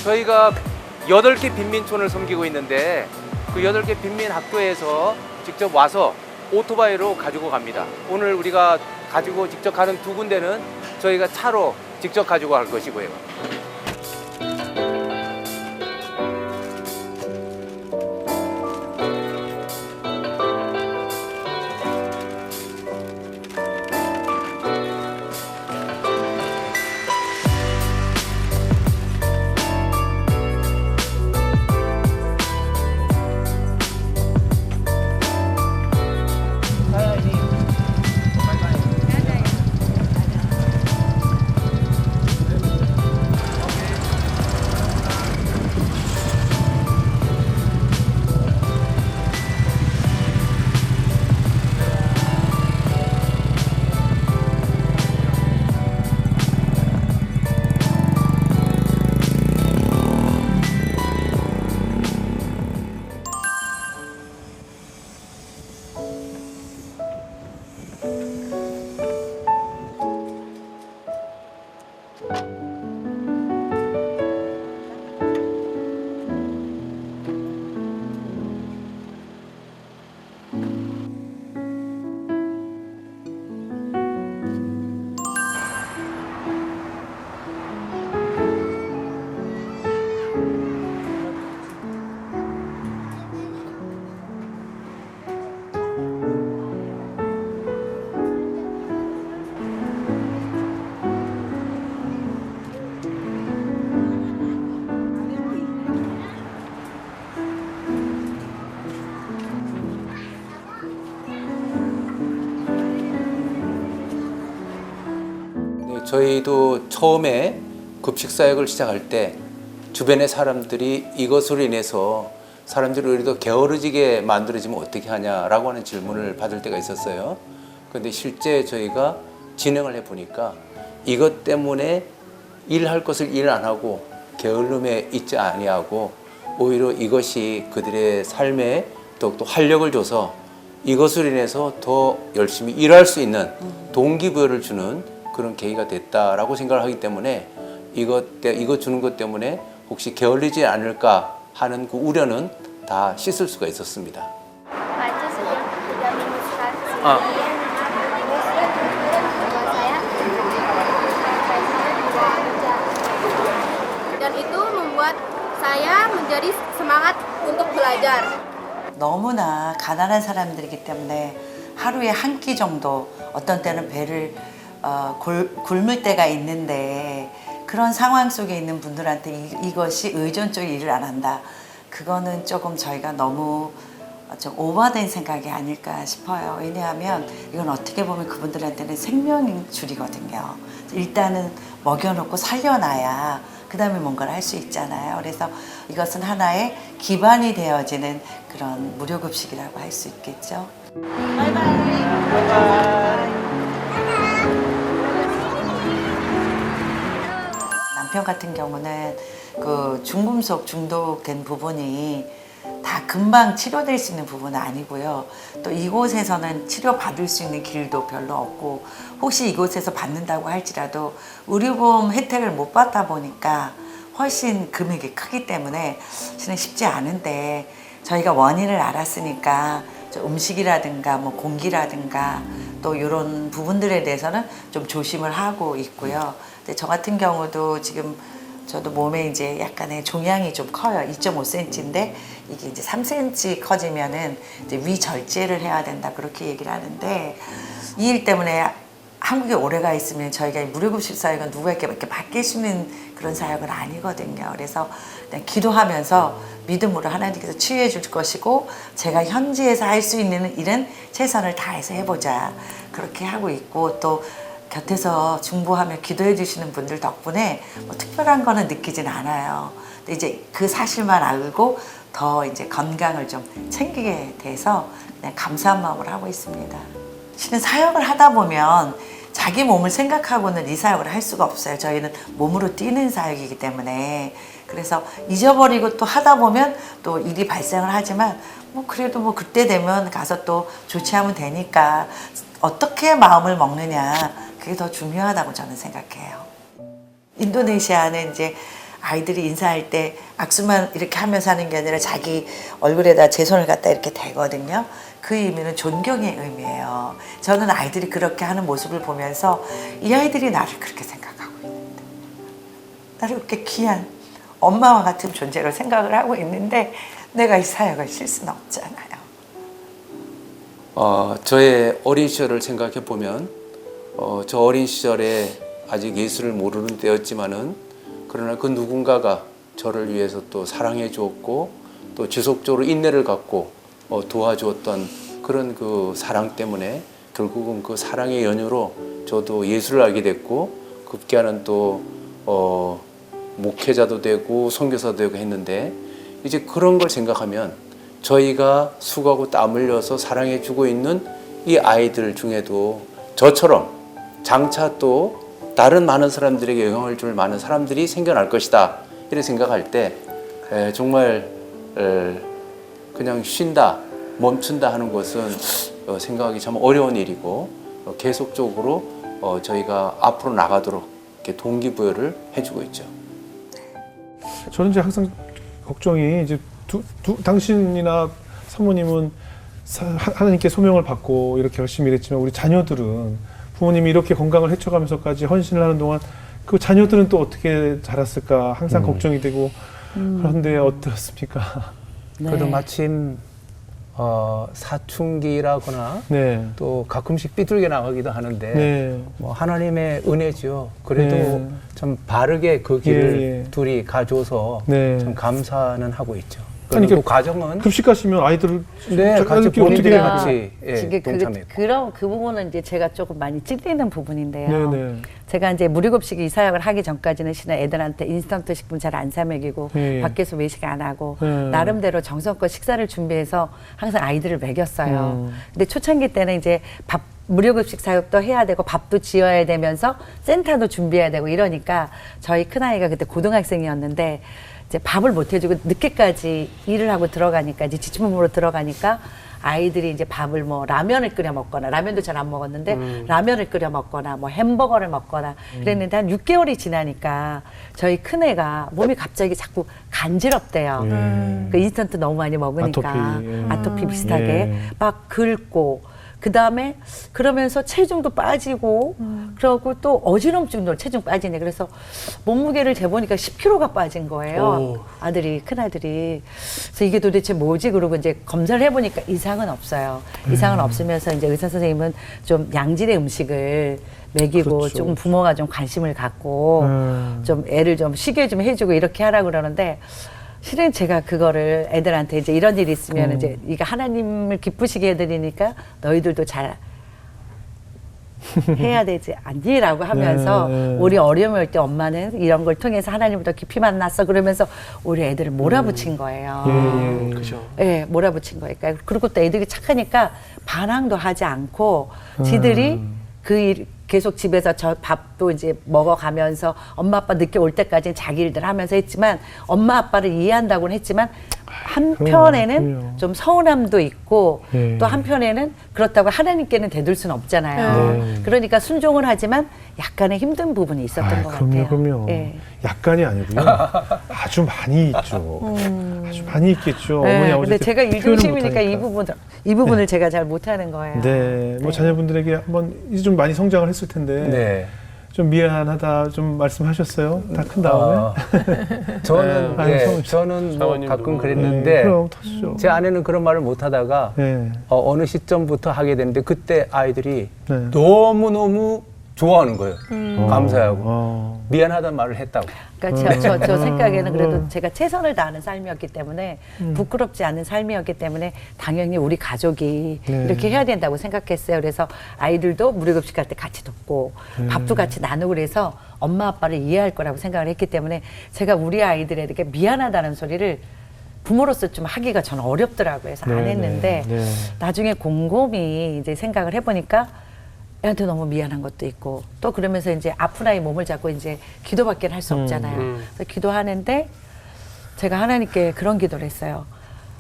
저희가 8개 빈민촌을 섬기고 있는데 그 8개 빈민학교에서 직접 와서 오토바이로 가지고 갑니다. 오늘 우리가 가지고 직접 가는 2군데는 저희가 차로 직접 가지고 갈 것이고요. 저희도 처음에 급식사역을 시작할 때 주변의 사람들이 이것으로 인해서 사람들이 우리도 게으르지게 만들어지면 어떻게 하냐라고 하는 질문을 받을 때가 있었어요. 그런데 실제 저희가 진행을 해보니까 이것 때문에 일할 것을 일 안 하고 게을름에 있지 아니하고 오히려 이것이 그들의 삶에 더욱더 활력을 줘서 이것으로 인해서 더 열심히 일할 수 있는 동기부여를 주는 그런 계기가 됐다라고 생각을 하기 때문에 이것 주는 것 때문에 혹시 게을리지 않을까 하는 그 우려는 다 씻을 수가 있었습니다. Baca sejak 3 minggu sekali. Ah. Dan itu membuat saya menjadi semangat untuk belajar. 너무나 가난한 사람들이기 때문에 하루에 한 끼 정도 어떤 때는 배를 굶을 때가 있는데 그런 상황 속에 있는 분들한테 이것이 의존 쪽 일을 안 한다. 그거는 조금 저희가 너무 좀 오버된 생각이 아닐까 싶어요. 왜냐하면 이건 어떻게 보면 그분들한테는 생명줄이거든요. 일단은 먹여놓고 살려놔야 그 다음에 뭔가를 할 수 있잖아요. 그래서 이것은 하나의 기반이 되어지는 그런 무료급식이라고 할 수 있겠죠. 남편 같은 경우는 그 중금속 중독된 부분이 다 금방 치료될 수 있는 부분은 아니고요. 또 이곳에서는 치료받을 수 있는 길도 별로 없고 혹시 이곳에서 받는다고 할지라도 의료보험 혜택을 못 받다 보니까 훨씬 금액이 크기 때문에 사실은 쉽지 않은데 저희가 원인을 알았으니까 좀 음식이라든가 뭐 공기라든가 또 이런 부분들에 대해서는 좀 조심을 하고 있고요. 근데 저 같은 경우도 지금 저도 몸에 이제 약간의 종양이 좀 커요. 2.5cm인데 이게 이제 3cm 커지면은 이제 위절제를 해야 된다 그렇게 얘기를 하는데 이 일 때문에 한국에 오래가 있으면 저희가 무료급식 사역은 누구에게 이렇게 맡길 수 있는 그런 사역은 아니거든요. 그래서 그냥 기도하면서 믿음으로 하나님께서 치유해 줄 것이고 제가 현지에서 할 수 있는 일은 최선을 다해서 해보자 그렇게 하고 있고 또 곁에서 중보하며 기도해 주시는 분들 덕분에 뭐 특별한 거는 느끼진 않아요. 근데 이제 그 사실만 알고 더 이제 건강을 좀 챙기게 돼서 그냥 감사한 마음으로 하고 있습니다. 실은 사역을 하다 보면 자기 몸을 생각하고는 이 사역을 할 수가 없어요. 저희는 몸으로 뛰는 사역이기 때문에. 그래서 잊어버리고 또 하다 보면 또 일이 발생을 하지만 뭐 그래도 뭐 그때 되면 가서 또 조치하면 되니까 어떻게 마음을 먹느냐 그게 더 중요하다고 저는 생각해요. 인도네시아는 이제 아이들이 인사할 때 악수만 이렇게 하면서 하는 게 아니라 자기 얼굴에다 제 손을 갖다 이렇게 대거든요. 그 의미는 존경의 의미예요. 저는 아이들이 그렇게 하는 모습을 보면서 이 아이들이 나를 그렇게 생각하고 있는데 나를 그렇게 귀한 엄마와 같은 존재로 생각을 하고 있는데 내가 이 사역을 쉴 수는 없잖아요. 저의 어린 시절을 생각해 보면 저 어린 시절에 아직 예수를 모르는 때였지만은 그러나 그 누군가가 저를 위해서 또 사랑해 주었고 또 지속적으로 인내를 갖고 도와주었던 그런 그 사랑 때문에 결국은 그 사랑의 연유로 저도 예수를 알게 됐고 급기야는 또 목회자도 되고 선교사도 되고 했는데 이제 그런 걸 생각하면 저희가 수고하고 땀 흘려서 사랑해 주고 있는 이 아이들 중에도 저처럼 장차 또 다른 많은 사람들에게 영향을 줄 많은 사람들이 생겨날 것이다 이렇게 생각할 때 정말 그냥 쉰다 멈춘다 하는 것은 생각하기 참 어려운 일이고 계속적으로 저희가 앞으로 나가도록 이렇게 동기부여를 해주고 있죠. 저는 이제 항상 걱정이 이제 당신이나 사모님은 하나님께 소명을 받고 이렇게 열심히 일했지만 우리 자녀들은 부모님이 이렇게 건강을 헤쳐가면서까지 헌신을 하는 동안 그 자녀들은 또 어떻게 자랐을까 항상 걱정이 되고 그런데 어떻습니까? 그래도 마침 사춘기라거나 네. 또 가끔씩 삐뚤게 나가기도 하는데 네. 뭐 하나님의 은혜죠. 그래도 네. 참 바르게 그 길을 예, 예. 둘이 가줘서 네. 참 감사는 하고 있죠. 아니, 그리고 그 과정은 급식 가시면 아이들을 네, 같이 어떻게 본인들이 같이 이게 동참했고. 그런 그 부분은 이제 제가 조금 많이 찔리는 부분인데요. 네네. 제가 이제 무료급식 이 사역을 하기 전까지는 실은 애들한테 인스턴트 식품 잘 안 사 먹이고 예. 밖에서 외식 안 하고 예. 나름대로 정성껏 식사를 준비해서 항상 아이들을 먹였어요. 근데 초창기 때는 이제 무료급식 사역도 해야 되고 밥도 지어야 되면서 센터도 준비해야 되고 이러니까 저희 큰아이가 그때 고등학생이었는데 이제 밥을 못 해주고 늦게까지 일을 하고 들어가니까 이제 지침몸으로 들어가니까 아이들이 이제 밥을 뭐 라면을 끓여 먹거나 라면도 잘 안 먹었는데 라면을 끓여 먹거나 뭐 햄버거를 먹거나 그랬는데 한 6개월이 지나니까 저희 큰애가 몸이 갑자기 자꾸 간지럽대요. 그 인스턴트 너무 많이 먹으니까 아토피, 예. 아토피 비슷하게 예. 막 긁고 그 다음에 그러면서 체중도 빠지고 그러고 또 어지럼증도 체중 빠지네. 그래서 몸무게를 재보니까 10kg가 빠진 거예요. 오. 아들이, 큰아들이. 그래서 이게 도대체 뭐지? 그러고 이제 검사를 해보니까 이상은 없어요. 이상은 없으면서 이제 의사 선생님은 좀 양질의 음식을 먹이고 그렇죠. 조금 부모가 좀 관심을 갖고 좀 애를 좀 쉬게 좀 해주고 이렇게 하라고 그러는데 실은 제가 그거를 애들한테 이제 이런 일이 있으면 이제 이거 하나님을 기쁘시게 해드리니까 너희들도 잘 해야 되지 않니라고 하면서 우리 어려움이 올 때 엄마는 이런 걸 통해서 하나님을 더 깊이 만났어 그러면서 우리 애들을 몰아붙인 거예요. 그죠. 예, 몰아붙인 거예요. 그러니까 그리고 또 애들이 착하니까 반항도 하지 않고 지들이 그 일 계속 집에서 저 밥도 이제 먹어가면서 엄마 아빠 늦게 올 때까지는 자기 일들 하면서 했지만 엄마 아빠를 이해한다고는 했지만 한편에는 그럼요. 좀 서운함도 있고 네. 또 한편에는 그렇다고 하나님께는 대들 수는 없잖아요. 네. 그러니까 순종을 하지만 약간의 힘든 부분이 있었던 것 같아요. 그럼요. 예. 약간이 아니고요. 아주 많이 있죠. 아주 많이 있겠죠. 네, 어머니 아버지. 근데 제가 일중심이니까 이 부분을 제가 잘 못하는 거예요. 네, 뭐 네. 자녀분들에게 한번 이제 좀 많이 성장을 했을 텐데 네. 좀 미안하다 좀 말씀하셨어요. 다 큰 다음에. 저는 네. 예, 아유, 저는 뭐 사모님도 가끔 뭐. 그랬는데 네, 그럼 터지죠. 제 아내는 그런 말을 못 하다가 네. 어느 시점부터 하게 되는데 그때 아이들이 네. 너무너무 좋아하는 거예요. 감사하고 미안하다는 말을 했다고. 그러니까 저 생각에는 그래도 제가 최선을 다하는 삶이었기 때문에 부끄럽지 않은 삶이었기 때문에 당연히 우리 가족이 네. 이렇게 해야 된다고 생각했어요. 그래서 아이들도 무료급식 갈 때 같이 돕고 밥도 같이 나누고 그래서 엄마 아빠를 이해할 거라고 생각을 했기 때문에 제가 우리 아이들에게 미안하다는 소리를 부모로서 좀 하기가 저는 어렵더라고요. 그래서 안 네, 했는데 네, 네. 나중에 곰곰이 이제 생각을 해보니까 애한테 너무 미안한 것도 있고 또 그러면서 이제 아픈 아이 몸을 잡고 이제 기도밖에 할 수 없잖아요. 그래서 기도하는데 제가 하나님께 그런 기도를 했어요.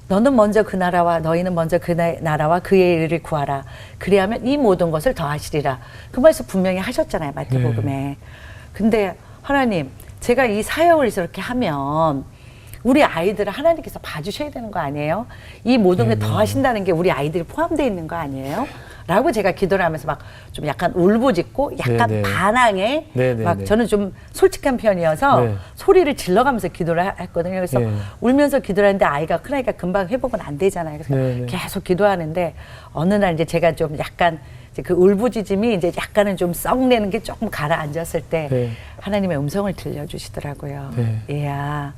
너는 먼저 그 나라와 너희는 먼저 그 나라와 그의 일을 구하라. 그리하면 이 모든 것을 더하시리라. 그 말씀 분명히 하셨잖아요. 마태복음에. 근데 하나님 제가 이 사역을 이렇게 하면 우리 아이들을 하나님께서 봐주셔야 되는 거 아니에요? 이 모든 게 더하신다는 게 우리 아이들이 포함되어 있는 거 아니에요? 라고 제가 기도를 하면서 막 좀 약간 울부짖고 약간 네네. 반항에 네네네. 막 저는 좀 솔직한 편이어서 네. 소리를 질러가면서 기도를 했거든요. 그래서 네. 울면서 기도를 했는데 큰아이가 금방 회복은 안 되잖아요. 그래서 네네. 계속 기도하는데 어느 날 이제 제가 좀 약간 이제 그 울부짖음이 이제 약간은 좀 썩내는 게 조금 가라앉았을 때 네. 하나님의 음성을 들려주시더라고요. 네. 얘야.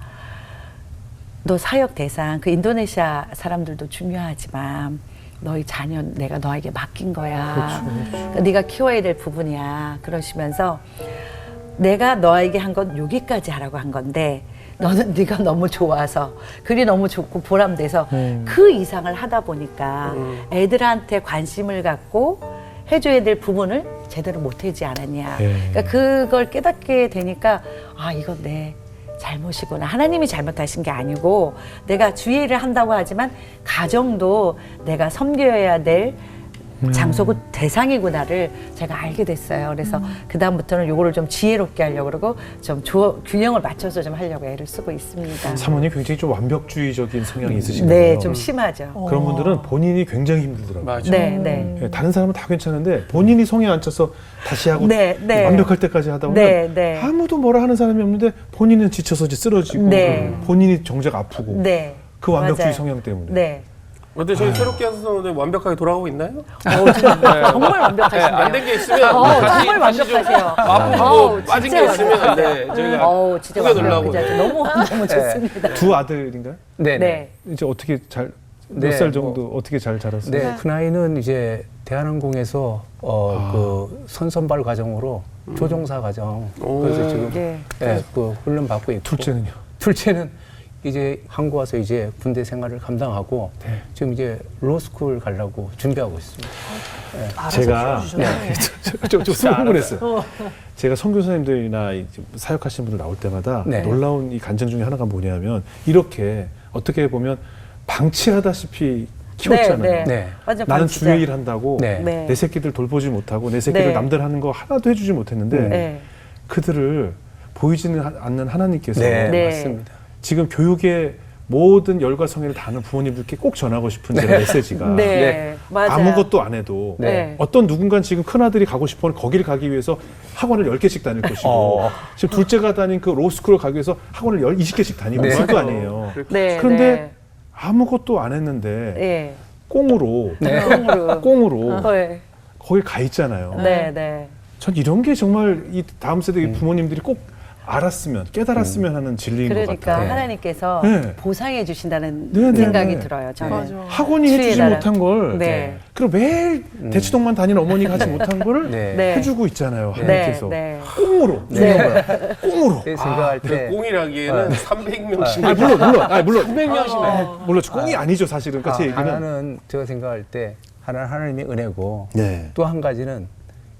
너 사역 대상 그 인도네시아 사람들도 중요하지만 너희 자녀 내가 너에게 맡긴 거야. 그러니까 네가 키워야 될 부분이야. 그러시면서 내가 너에게 한 건 여기까지 하라고 한 건데 너는 네가 너무 좋아서 글이 너무 좋고 보람돼서 그 이상을 하다 보니까 애들한테 관심을 갖고 해줘야 될 부분을 제대로 못하지 않았냐. 그러니까 그걸 깨닫게 되니까 아 이건 내 잘못이구나. 하나님이 잘못하신 게 아니고 내가 주의를 한다고 하지만 가정도 내가 섬겨야 될 장소고 대상이구나를 제가 알게 됐어요. 그래서 그다음부터는 요거를 좀 지혜롭게 하려고 그러고 좀 균형을 맞춰서 좀 하려고 애를 쓰고 있습니다. 사모님 굉장히 좀 완벽주의적인 성향이 있으신 네, 거예요. 좀 심하죠. 그런 분들은 본인이 굉장히 힘들더라고요. 맞아. 네, 네. 예, 다른 사람은 다 괜찮은데 본인이 성에 안 차서 다시 하고 네, 네. 완벽할 때까지 하다 보면 네, 네. 아무도 뭐라 하는 사람이 없는데 본인은 지쳐서 이제 쓰러지고 네. 본인이 정작 아프고 네. 그 완벽주의 맞아요. 성향 때문에. 네. 근데 저희 새롭게 하셨는데 완벽하게 돌아가고 있나요? 정말 완벽하신데요. 안 된 게 있으면 정말 완벽하세요. 아프고 빠진 게 진짜 있으면 저희가 진짜 크게 놀라고. 완벽하죠. 너무 좋습니다. 두 아들인가요? 네. 네. 이제 어떻게 몇 네, 살 정도 어떻게 잘 자랐어요? 네, 큰 아이는 이제 대한항공에서 그 선선발 과정으로 조종사 과정 그래서 지금 네. 그 훈련 받고 있고 둘째는요? 둘째는 이제 한국 와서 이제 군대 생활을 감당하고 네. 지금 이제 로스쿨 가려고 준비하고 있습니다. 제가 좀 흥분했어요. 제가 선교사님들이나 이제 사역하시는 분들 나올 때마다 네. 놀라운 이 간증 중에 하나가 뭐냐면 이렇게 어떻게 보면 방치하다시피 키웠잖아요. 네. 네. 완전 나는 반지죠. 주의 일 한다고 네. 네. 내 새끼들 돌보지 못하고 내 새끼들 네. 남들 하는 거 하나도 해주지 못했는데 네. 그들을 보이지는 않는 하나님께서 네, 네. 맞습니다. 지금 교육의 모든 열과 성의를 다하는 부모님들께 꼭 전하고 싶은 제 메시지가 네, 맞아요. 아무것도 안 해도 네. 어떤 누군가는 지금 큰아들이 가고 싶어하는 거기를 가기 위해서 학원을 10개씩 다닐 것이고 지금 둘째가 다닌 그 로스쿨을 가기 위해서 학원을 20개씩 다니고 있을 거 아니에요. 네, 그런데 네. 아무것도 안 했는데 네. 꽁으로 꽁으로. 꽁으로 네. 거기 가 있잖아요. 네, 네. 전 이런 게 정말 이 다음 세대 부모님들이 꼭 알았으면 깨달았으면 하는 진리인 것 그러니까 같아요. 하나님께서 네. 보상해 주신다는 네, 네, 생각이 네. 들어요. 저는. 맞아. 학원이 추위에 해주지 따라. 못한 걸 네. 그리고 매일 대치동만 다니는 어머니가 하지 못한 거를 네. 네. 해주고 있잖아요. 네, 하나님께서 네. 꽁으로 중요한 거야. 꽁으로. 생각할 때 꽁이라기에는 300명씩. 물론 300명씩. 물론 꽁이 아니죠 사실은. 그러니까 제 얘기는 하나는 제가 생각할 때 하나는 하나님의 은혜고 네. 또 한 가지는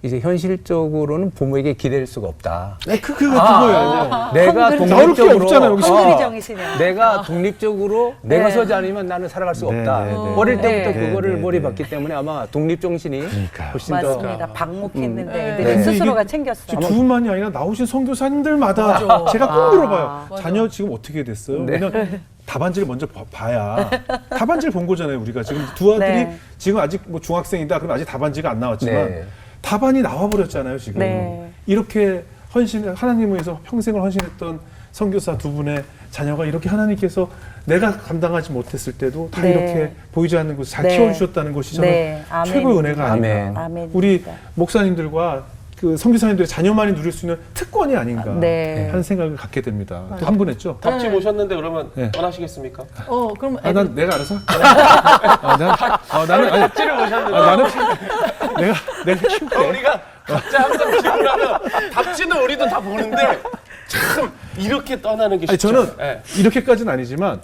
이제 현실적으로는 부모에게 기댈 수가 없다. 그거예요. 내가 나올 게 독립적으로 없잖아요, 여기. 헝그리 정신이야. 내가 독립적으로 내가 서지 않으면 나는 살아갈 수 네, 없다. 네, 네. 어릴 때부터 네, 그거를 네, 머리 네. 박기 때문에 아마 독립 정신이 그러니까요. 훨씬 맞습니다. 방목했는데 네. 애들이 근데 스스로가 이게 챙겼어요. 지금 두 분만이 아니라 나오신 선교사님들마다 제가 꼭 물어봐요. 맞아. 자녀 지금 어떻게 됐어요? 네. 왜냐면 답안지를 먼저 봐야 답안지를 본 거잖아요. 우리가 지금 두 아들이 네. 지금 아직 뭐 중학생이다. 그럼 아직 답안지가 안 나왔지만 네. 답안이 나와 버렸잖아요. 지금 네. 이렇게 하나님을 위해서 평생을 헌신했던 선교사 두 분의 자녀가 이렇게 하나님께서 내가 감당하지 못했을 때도 다 네. 이렇게 보이지 않는 곳을 잘 네. 키워주셨다는 것이 저는 네. 아멘. 최고의 은혜가 아닌가. 아멘. 아멘입니다. 우리 목사님들과 그 선교사님들의 자녀만이 누릴 수 있는 특권이 아닌가 네. 하는 생각을 갖게 됩니다. 또 한 분 했죠? 답지 모셨는데 그러면 네. 떠나시겠습니까? 그럼 난 내가 알아서. 나는 아니, 답지를 모셨는데. 나는 내가 키울게. 우리가 각자 항상 질문하면 답지는 우리도 다 보는데 참 이렇게 떠나는 게 아니 쉽죠. 저는 네. 이렇게까지는 아니지만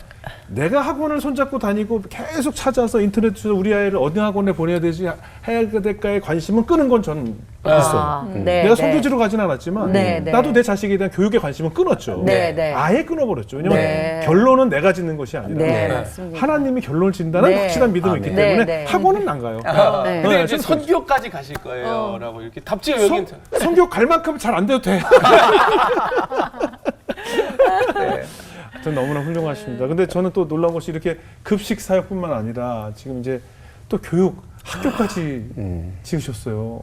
내가 학원을 손잡고 다니고 계속 찾아서 인터넷에서 우리 아이를 어느 학원에 보내야 되지 해야 될까에 관심은 끄는 건 저는 있어요. 네, 내가 네. 선교지로 가진 않았지만 네, 네. 나도 내 자식에 대한 교육에 관심은 끊었죠. 네, 네. 아예 끊어버렸죠. 왜냐면 네. 결론은 내가 짓는 것이 아니라 네, 맞습니다. 하나님이 결론을 진다는 네. 확실한 믿음이 있기 아멘. 때문에 네, 네. 학원은 안 가요. 네. 근데 네, 이제 저는 선교까지 가실 거예요라고 이렇게 답지가 여기 선교 갈 만큼 잘 안 돼도 돼. 전 너무나 훌륭하십니다. 근데 저는 또 놀라운 것이 이렇게 급식 사역뿐만 아니라 지금 이제 또 교육 학교까지 지으셨어요.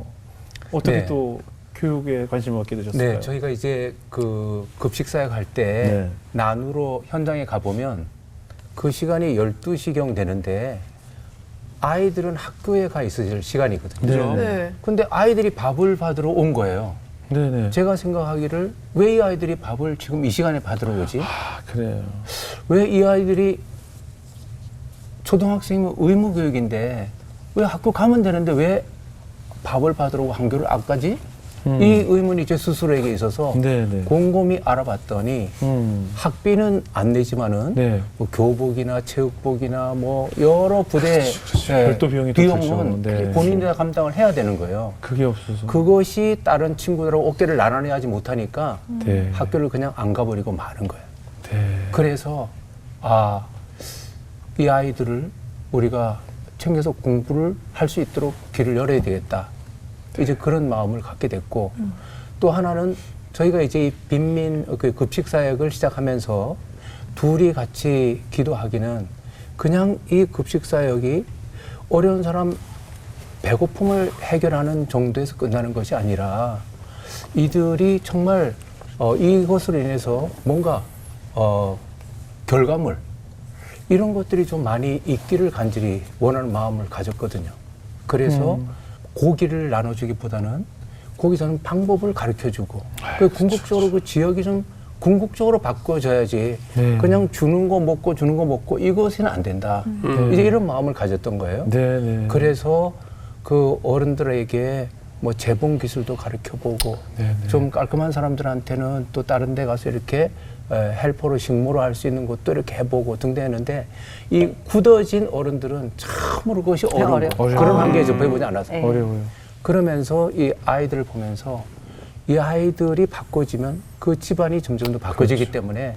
어떻게 네. 또 교육에 관심을 갖게 되셨을까요? 네, 저희가 이제 그 급식 사역 할 때 네. 난으로 현장에 가보면 그 시간이 12시경 되는데 아이들은 학교에 가 있을 시간이거든요. 네. 네. 근데 아이들이 밥을 받으러 온 거예요. 네네. 제가 생각하기를 왜 이 아이들이 밥을 지금 이 시간에 받으러 오지? 아 그래요. 왜 이 아이들이 초등학생이면 의무 교육인데 왜 학교 가면 되는데 왜 밥을 받으러 오고 학교를 안 가지? 이 의문이 제 스스로에게 있어서 네네. 곰곰이 알아봤더니 학비는 안 내지만은 네. 뭐 교복이나 체육복이나 뭐 여러 부대 그렇죠. 별도 비용이 또 비용은 들죠. 네. 본인이 감당을 해야 되는 거예요. 그게 없어서. 그것이 다른 친구들하고 어깨를 나란히 하지 못하니까 네. 학교를 그냥 안 가버리고 마는 거예요. 네. 그래서 이 아이들을 우리가 챙겨서 공부를 할 수 있도록 길을 열어야 되겠다. 이제 그런 마음을 갖게 됐고 또 하나는 저희가 이제 이 빈민 그 급식 사역을 시작하면서 둘이 같이 기도하기는 그냥 이 급식 사역이 어려운 사람 배고픔을 해결하는 정도에서 끝나는 것이 아니라 이들이 정말 이것으로 인해서 뭔가 결과물 이런 것들이 좀 많이 있기를 간절히 원하는 마음을 가졌거든요. 그래서 고기를 나눠주기보다는 거기서는 방법을 가르쳐주고 그 궁극적으로 그 지역이 좀 궁극적으로 바꿔줘야지 네. 그냥 주는 거 먹고 이것은 안 된다. 이제 이런 마음을 가졌던 거예요. 네네. 그래서 그 어른들에게 뭐 재봉 기술도 가르쳐보고 네네. 좀 깔끔한 사람들한테는 또 다른 데 가서 이렇게 헬퍼로 식모로 할 수 있는 것도 이렇게 해보고 등등 했는데 이 굳어진 어른들은 참으로 그것이 어려운 거. 그런 환경에 접해보지 않아서 네. 어려워요. 그러면서 이 아이들을 보면서 이 아이들이 바꿔지면 그 집안이 점점 더 바꿔지기 때문에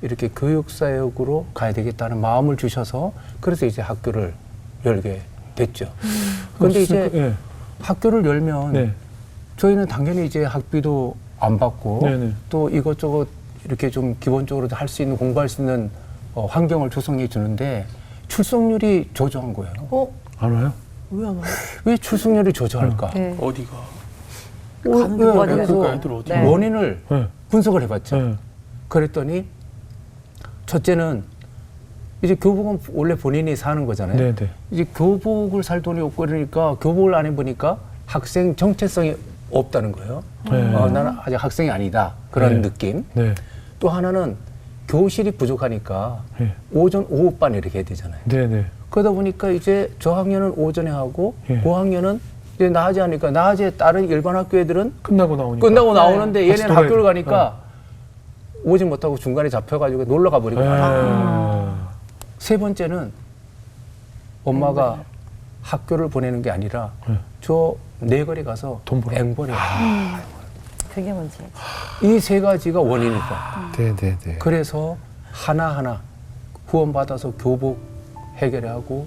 이렇게 교육사역으로 가야 되겠다는 마음을 주셔서 그래서 이제 학교를 열게 됐죠. 그런데 이제 네. 학교를 열면 네. 저희는 당연히 이제 학비도 안 받고 네네. 또 이것저것 이렇게 좀 기본적으로 할 수 있는 공부할 수 있는 환경을 조성해 주는데 출석률이 저조한 거예요. 안 와요? 왜 안 와요? 왜 출석률이 저조할까? 네. 어디가? 가는 게 그래서 그러니까 애들 어디? 네. 원인을 네. 분석을 해봤죠. 네. 그랬더니 첫째는 이제 교복은 원래 본인이 사는 거잖아요. 네, 네. 이제 교복을 살 돈이 없고 그러니까 교복을 안 해보니까 학생 정체성이 없다는 거예요. 네. 나는 아직 학생이 아니다. 그런 네. 느낌. 네. 또 하나는 교실이 부족하니까 네. 오전, 오후반 이렇게 해야 되잖아요. 네, 네. 그러다 보니까 이제 저학년은 오전에 하고 예. 고학년은 이제 낮에 하니까 낮에 다른 일반 학교 애들은 끝나고 나오니까. 끝나고 나오는데 같이 얘네는 돌아야 학교를 돼. 가니까 오지 못하고 중간에 잡혀가지고 놀러 가버리고 세 번째는 엄마가 학교를 보내는 게 아니라 네. 저 네거리 가서 돈 벌어. 앵벌이 그게 문제죠. 이 세 가지가 원인이다. 네, 네, 네. 그래서 하나하나 후원받아서 교복 해결하고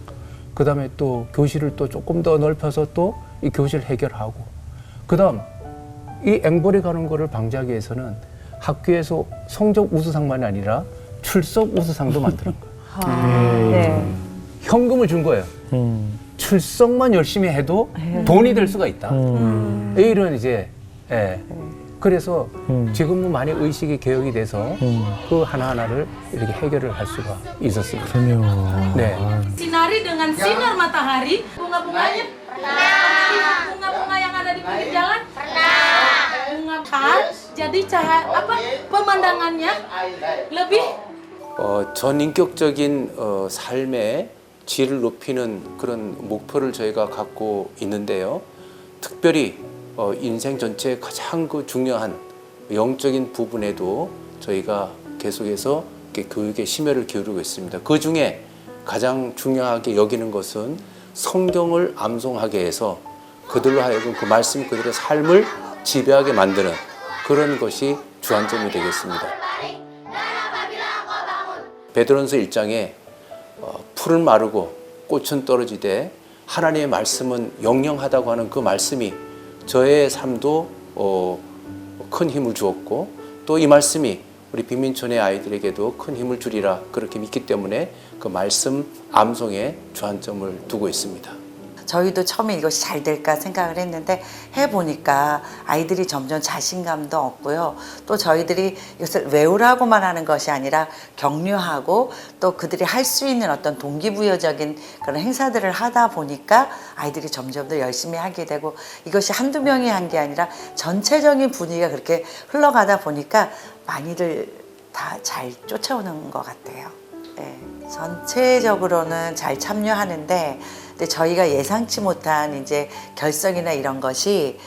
그다음에 또 교실을 또 조금 더 넓혀서 또 이 교실 해결하고 그다음 이 앵벌이 가는 거를 방지하기 위해서는 학교에서 성적 우수상만이 아니라 출석 우수상도 만드는 거예요. 네. 현금을 준 거예요. 출석만 열심히 해도 돈이 될 수가 있다. 이런 이제 그래서 지금은 많이 의식이 개혁이 돼서 그 하나하나를 이렇게 해결을 할 수가 있었습니다. 그렇군요. 네. Sinari dengan sinar matahari, bunga-bunganya bunga-bunga yang ada di pinggir jalan bunga kan, jadi cahaya pemandangannya lebih 전인격적인 삶의 질을 높이는 그런 목표를 저희가 갖고 있는데요. 특별히 인생 전체의 가장 그 중요한 영적인 부분에도 저희가 계속해서 이렇게 교육에 심혈을 기울이고 있습니다. 그 중에 가장 중요하게 여기는 것은 성경을 암송하게 해서 그들로 하여금 그 말씀 그들의 삶을 지배하게 만드는 그런 것이 주안점이 되겠습니다. 베드로전서 1장에 풀은 마르고 꽃은 떨어지되 하나님의 말씀은 영영하다고 하는 그 말씀이 저의 삶도 큰 힘을 주었고 또 이 말씀이 우리 빈민촌의 아이들에게도 큰 힘을 주리라 그렇게 믿기 때문에 그 말씀 암송에 주안점을 두고 있습니다. 저희도 처음에 이것이 잘 될까 생각을 했는데 해보니까 아이들이 점점 자신감도 얻고요. 또 저희들이 이것을 외우라고만 하는 것이 아니라 격려하고 또 그들이 할 수 있는 어떤 동기부여적인 그런 행사들을 하다 보니까 아이들이 점점 더 열심히 하게 되고 이것이 한두 명이 한 게 아니라 전체적인 분위기가 그렇게 흘러가다 보니까 많이들 다 잘 쫓아오는 것 같아요. 네. 전체적으로는 잘 참여하는데 근데 저희가 예상치 못한 이제 결석이나 이런 것이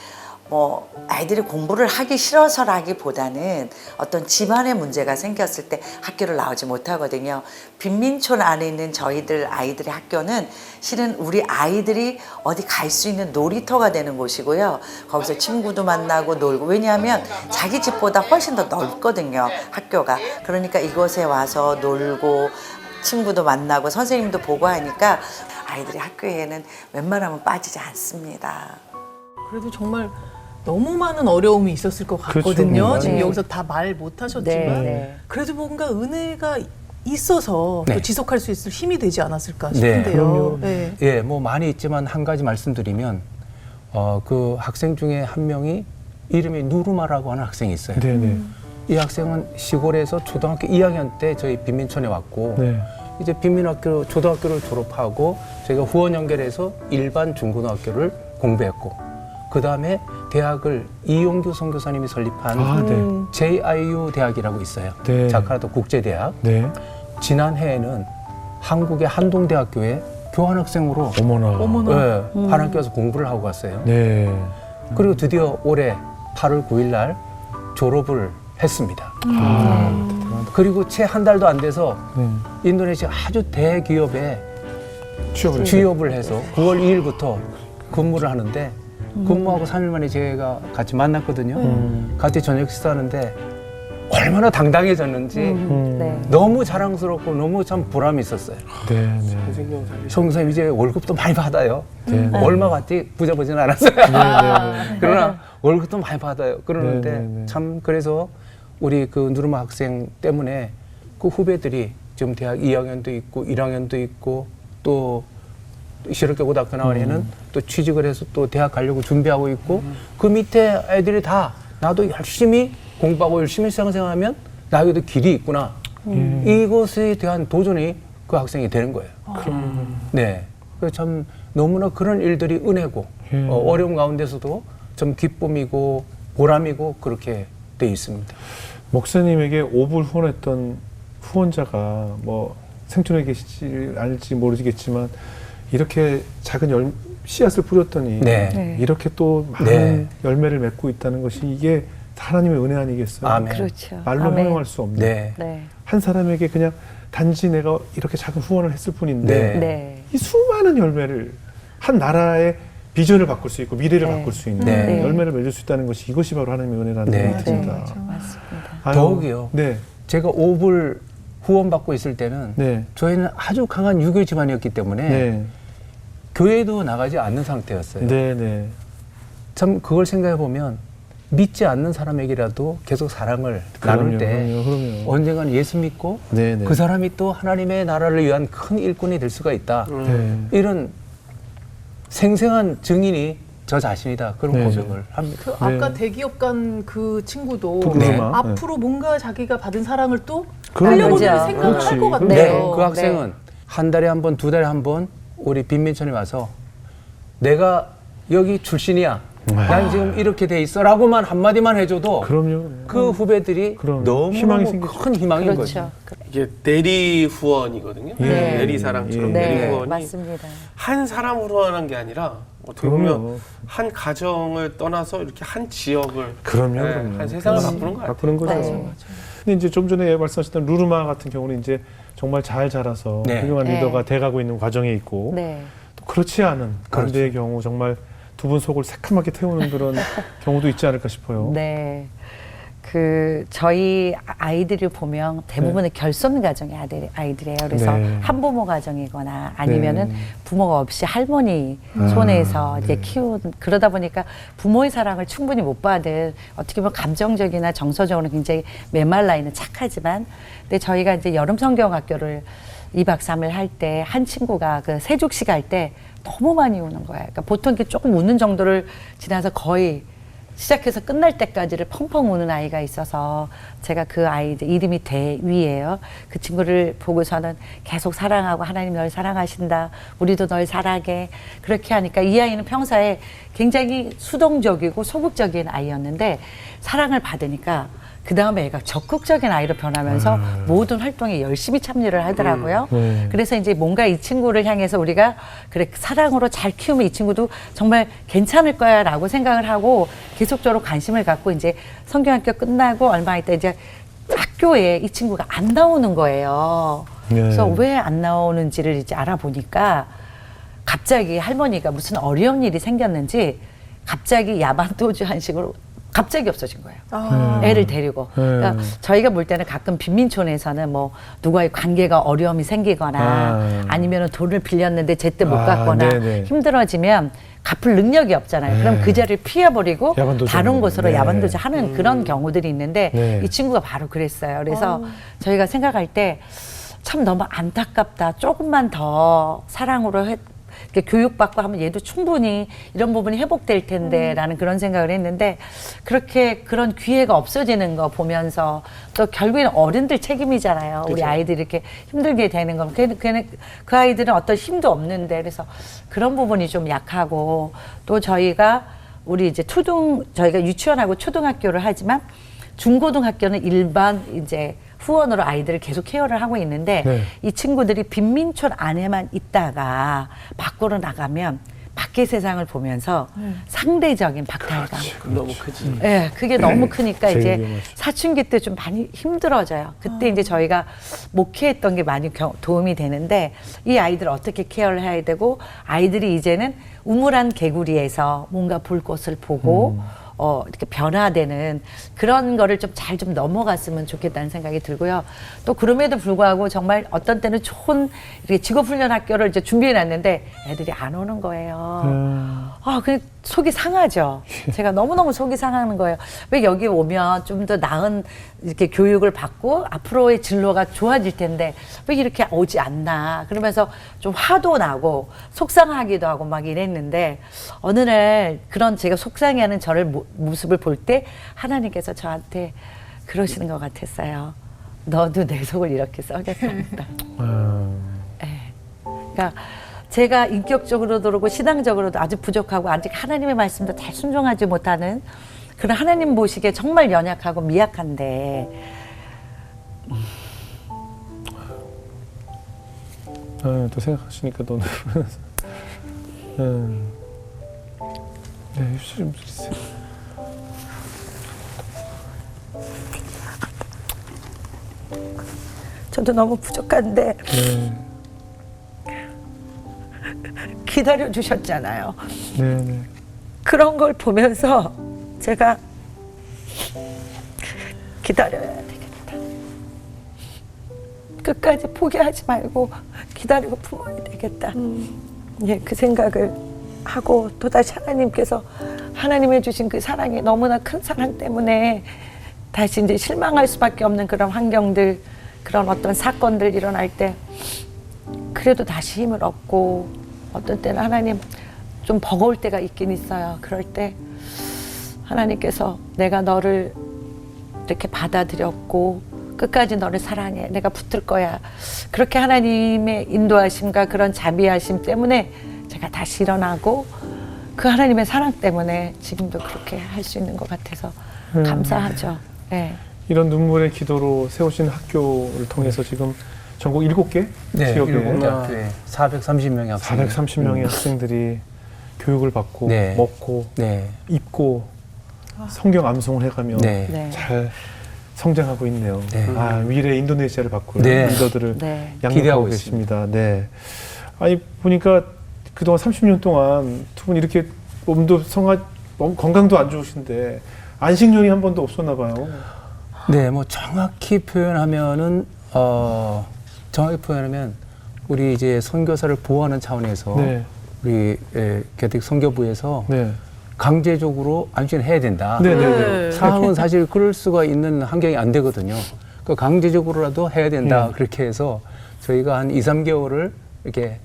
뭐 아이들이 공부를 하기 싫어서라기보다는 어떤 집안의 문제가 생겼을 때 학교를 나오지 못하거든요. 빈민촌 안에 있는 저희들 아이들의 학교는 실은 우리 아이들이 어디 갈 수 있는 놀이터가 되는 곳이고요. 거기서 친구도 만나고 놀고 왜냐하면 자기 집보다 훨씬 더 넓거든요. 학교가. 그러니까 이곳에 와서 놀고 친구도 만나고 선생님도 보고 하니까 아이들이 학교에는 웬만하면 빠지지 않습니다. 그래도 정말 너무 많은 어려움이 있었을 것 같거든요. 그렇죠. 지금 네. 여기서 다 말 못하셨지만 네. 그래도 뭔가 은혜가 있어서 네. 또 지속할 수 있을 힘이 되지 않았을까 네. 싶은데요. 네. 예, 뭐 많이 있지만 한 가지 말씀드리면 그 학생 중에 한 명이 이름이 누르마라고 하는 학생이 있어요. 네, 네. 이 학생은 시골에서 초등학교 2학년 때 저희 빈민촌에 왔고 네. 이제 빈민학교 초등학교를 졸업하고 저희가 후원 연결해서 일반 중고등학교를 공부했고 그 다음에 대학을 이용규 선교사님이 설립한 아, 네. JIU 대학이라고 있어요. 네. 자카르타 국제대학. 네. 지난해에는 한국의 한동대학교에 교환학생으로 어머나. 한 학교 가서 공부를 하고 갔어요. 네. 그리고 드디어 올해 8월 9일 날 졸업을 했습니다. 그리고 채 한 달도 안 돼서 네. 인도네시아 아주 대기업에 취업을 취업을 해서 9월 2일부터 근무를 하는데 근무하고 3일 만에 제가 같이 만났거든요. 같이 저녁 식사하는데 얼마나 당당해졌는지 네. 너무 자랑스럽고 너무 참 보람이 있었어요. 네, 네. 선생님 이제 월급도 많이 받아요. 네. 얼마 받지 부자 보지는 않았어요. 네. 그러나 월급도 많이 받아요. 그러는데 네, 네, 네. 참 그래서 우리 그 누르마 학생 때문에 그 후배들이 지금 대학 2학년도 있고 1학년도 있고 또 실업계 고등학교 나와서는 또 취직을 해서 또 대학 가려고 준비하고 있고 그 밑에 애들이 다 나도 열심히 공부하고 열심히 생활하면 나에게도 길이 있구나. 이것에 대한 도전이 그 학생이 되는 거예요. 네. 그래서 참 너무나 그런 일들이 은혜고 어려움 가운데서도 좀 기쁨이고 보람이고 그렇게 돼 있습니다. 목사님에게 5불 후원했던 후원자가 뭐 생존에 계실지 알지 모르겠지만 이렇게 작은 씨앗을 뿌렸더니 네. 이렇게 또 많은 네. 열매를 맺고 있다는 것이 이게 하나님의 은혜 아니겠어요? 아멘. 그렇죠. 말로 아멘. 형용할 수 없는 네. 네. 한 사람에게 그냥 단지 내가 이렇게 작은 후원을 했을 뿐인데 네. 네. 이 수많은 열매를 한 나라의 비전을 바꿀 수 있고 미래를 네. 바꿀 수 있는 네. 열매를 맺을 수 있다는 것이 이것이 바로 하나님의 은혜라는 네. 생각이 듭니다. 맞습니다. 아유, 더욱이요. 네. 제가 5불 후원받고 있을 때는 네. 저희는 아주 강한 유교 집안이었기 때문에 네. 교회도 나가지 않는 상태였어요. 네. 네. 참 그걸 생각해 보면 믿지 않는 사람에게라도 계속 사랑을 나눌 때 그럼요. 언젠가는 예수 믿고 네, 네. 그 사람이 또 하나님의 나라를 위한 큰 일꾼이 될 수가 있다. 네. 이런 생생한 증인이 저 자신이다. 그런 네. 고백을 합니다. 그 아까 네. 대기업 간 그 친구도 도그마. 앞으로 뭔가 자기가 받은 사랑을 또 그런 살려보는 거죠. 생각을 그렇지. 할 것 같아요. 네, 그 학생은 한 달에 한 번, 두 달에 한 번 우리 빈민촌에 와서 내가 여기 출신이야. 난 지금 이렇게 돼 있어라고만 한마디만 해줘도 그럼요. 그 후배들이 그럼 너무 희망이 큰 희망인 거죠. 그렇죠. 이게 내리 후원이거든요. 네. 내리 사랑처럼 예. 내리 네, 후원이 맞습니다. 한 사람으로 후원한 게 아니라 어떻게 그럼요. 보면 한 가정을 떠나서 이렇게 한 지역을 그럼요. 네, 그럼요. 한 세상을 바꾸는 거 같아요. 바꾸는 거죠. 네. 근데 이제 좀 전에 말씀하셨던 루르마 같은 경우는 이제 정말 잘 자라서 네. 훌륭한 네. 리더가 돼가고 있는 과정에 있고 네. 또 그렇지 않은 반대의 경우 정말 두 분 속을 새카맣게 태우는 그런 경우도 있지 않을까 싶어요. 네. 그 저희 아이들을 보면 대부분은 결손 가정의 아이들이에요. 그래서 네. 한부모 가정이거나 아니면은 네. 부모가 없이 할머니 아, 손에서 이제 네. 키운 그러다 보니까 부모의 사랑을 충분히 못 받은 어떻게 보면 감정적이나 정서적으로 굉장히 메말라 있는 착하지만 근데 저희가 이제 여름 성경학교를 2박 3일 할 때 한 친구가 그 세족식 할 때 너무 많이 우는 거예요. 그러니까 보통 이렇게 조금 우는 정도를 지나서 거의 시작해서 끝날 때까지를 펑펑 우는 아이가 있어서 제가 그 아이들 이름이 대위예요. 그 친구를 보고서는 계속 사랑하고 하나님 널 사랑하신다. 우리도 널 사랑해. 그렇게 하니까 이 아이는 평소에 굉장히 수동적이고 소극적인 아이였는데 사랑을 받으니까 그 다음에 애가 적극적인 아이로 변하면서 모든 활동에 열심히 참여를 하더라고요. 그래서 이제 뭔가 이 친구를 향해서 우리가 그래 사랑으로 잘 키우면 이 친구도 정말 괜찮을 거야라고 생각을 하고 계속적으로 관심을 갖고 이제 성경학교 끝나고 얼마 있다 이제 학교에 이 친구가 안 나오는 거예요. 네. 그래서 왜 안 나오는지를 이제 알아보니까 갑자기 할머니가 무슨 어려운 일이 생겼는지 갑자기 야반도주 한식으로 갑자기 없어진 거예요. 아. 애를 데리고. 그러니까 저희가 볼 때는 가끔 빈민촌에서는 뭐 누구와의 관계가 어려움이 생기거나 아니면 돈을 빌렸는데 제때 못 갚거나 네네. 힘들어지면 갚을 능력이 없잖아요. 그럼 그 자리를 피해버리고 야반도주 다른 하는 곳으로 네. 야반도주 하는 그런 경우들이 있는데 네. 이 친구가 바로 그랬어요. 그래서 저희가 생각할 때 참 너무 안타깝다. 조금만 더 사랑으로 이렇게 교육받고 하면 얘도 충분히 이런 부분이 회복될 텐데 라는 그런 생각을 했는데 그렇게 그런 기회가 없어지는 거 보면서 또 결국에는 어른들 책임이잖아요. 우리 아이들이 이렇게 힘들게 되는 건 그 아이들은 어떤 힘도 없는데 그래서 그런 부분이 좀 약하고 또 저희가 우리 이제 저희가 유치원하고 초등학교를 하지만 중고등학교는 일반 이제 후원으로 아이들을 계속 케어를 하고 있는데 네. 이 친구들이 빈민촌 안에만 있다가 밖으로 나가면 밖의 세상을 보면서 상대적인 박탈감. 너무 크지. 예, 그게 너무 크니까 제일 이제 위험하죠. 사춘기 때 좀 많이 힘들어져요. 그때 이제 저희가 목회했던 게 많이 도움이 되는데 이 아이들을 어떻게 케어를 해야 되고 아이들이 이제는 우물한 개구리에서 뭔가 볼 곳을 보고 이렇게 변화되는 그런 거를 좀 잘 좀 넘어갔으면 좋겠다는 생각이 들고요. 또 그럼에도 불구하고 정말 어떤 때는 좋은 이렇게 직업훈련 학교를 이제 준비해 놨는데 애들이 안 오는 거예요. 그 속이 상하죠. 제가 너무너무 속이 상하는 거예요. 왜 여기 오면 좀 더 나은 이렇게 교육을 받고 앞으로의 진로가 좋아질 텐데 왜 이렇게 오지 않나. 그러면서 좀 화도 나고 속상하기도 하고 막 이랬는데 어느 날 그런 제가 속상해하는 저를 모습을 볼 때 하나님께서 저한테 그러시는 것 같았어요. 너도 내 속을 이렇게 썩였었다. 네. 그러니까 제가 인격적으로도 그렇고 신앙적으로도 아주 부족하고 아직 하나님의 말씀도 잘 순종하지 못하는 그런 하나님 보시기에 정말 연약하고 미약한데 또 생각하시니까 너무 네, 휴지 좀 주세요. 저도 너무 부족한데 기다려 주셨잖아요. 네. 그런 걸 보면서 제가 기다려야 되겠다. 끝까지 포기하지 말고 기다리고 품어야 되겠다. 예, 그 생각을 하고 또다시 하나님께서 하나님의 주신 그 사랑이 너무나 큰 사랑 때문에 다시 이제 실망할 수밖에 없는 그런 환경들, 그런 어떤 사건들 일어날 때 그래도 다시 힘을 얻고 어떤 때는 하나님 좀 버거울 때가 있긴 있어요. 그럴 때 하나님께서 내가 너를 이렇게 받아들였고 끝까지 너를 사랑해. 내가 붙을 거야. 그렇게 하나님의 인도하심과 그런 자비하심 때문에 제가 다시 일어나고 그 하나님의 사랑 때문에 지금도 그렇게 할 수 있는 것 같아서 감사하죠. 네. 이런 눈물의 기도로 세우신 학교를 통해서 지금 전국 7개 네, 지역에 7개 학교에 430명의 학생 430명의 학생들이 교육을 받고 네. 먹고 네. 입고 성경 암송을 해가며 네. 네. 잘 성장하고 있네요. 네. 미래 인도네시아를 바꿀 네. 리더들을 네. 양육하고 기대하고 계십니다. 네. 아니 보니까 그동안 30년 동안 두 분 이렇게 몸도 건강도 안 좋으신데 안식년이 한 번도 없었나 봐요. 네, 뭐 정확히 표현하면 우리 이제 선교사를 보호하는 차원에서 네. 우리 개택 선교부에서 네. 강제적으로 안식을 해야 된다. 네. 상황은 사실 그럴 수가 있는 환경이 안 되거든요. 그 강제적으로라도 해야 된다. 그렇게 해서 저희가 한 2, 3개월을 이렇게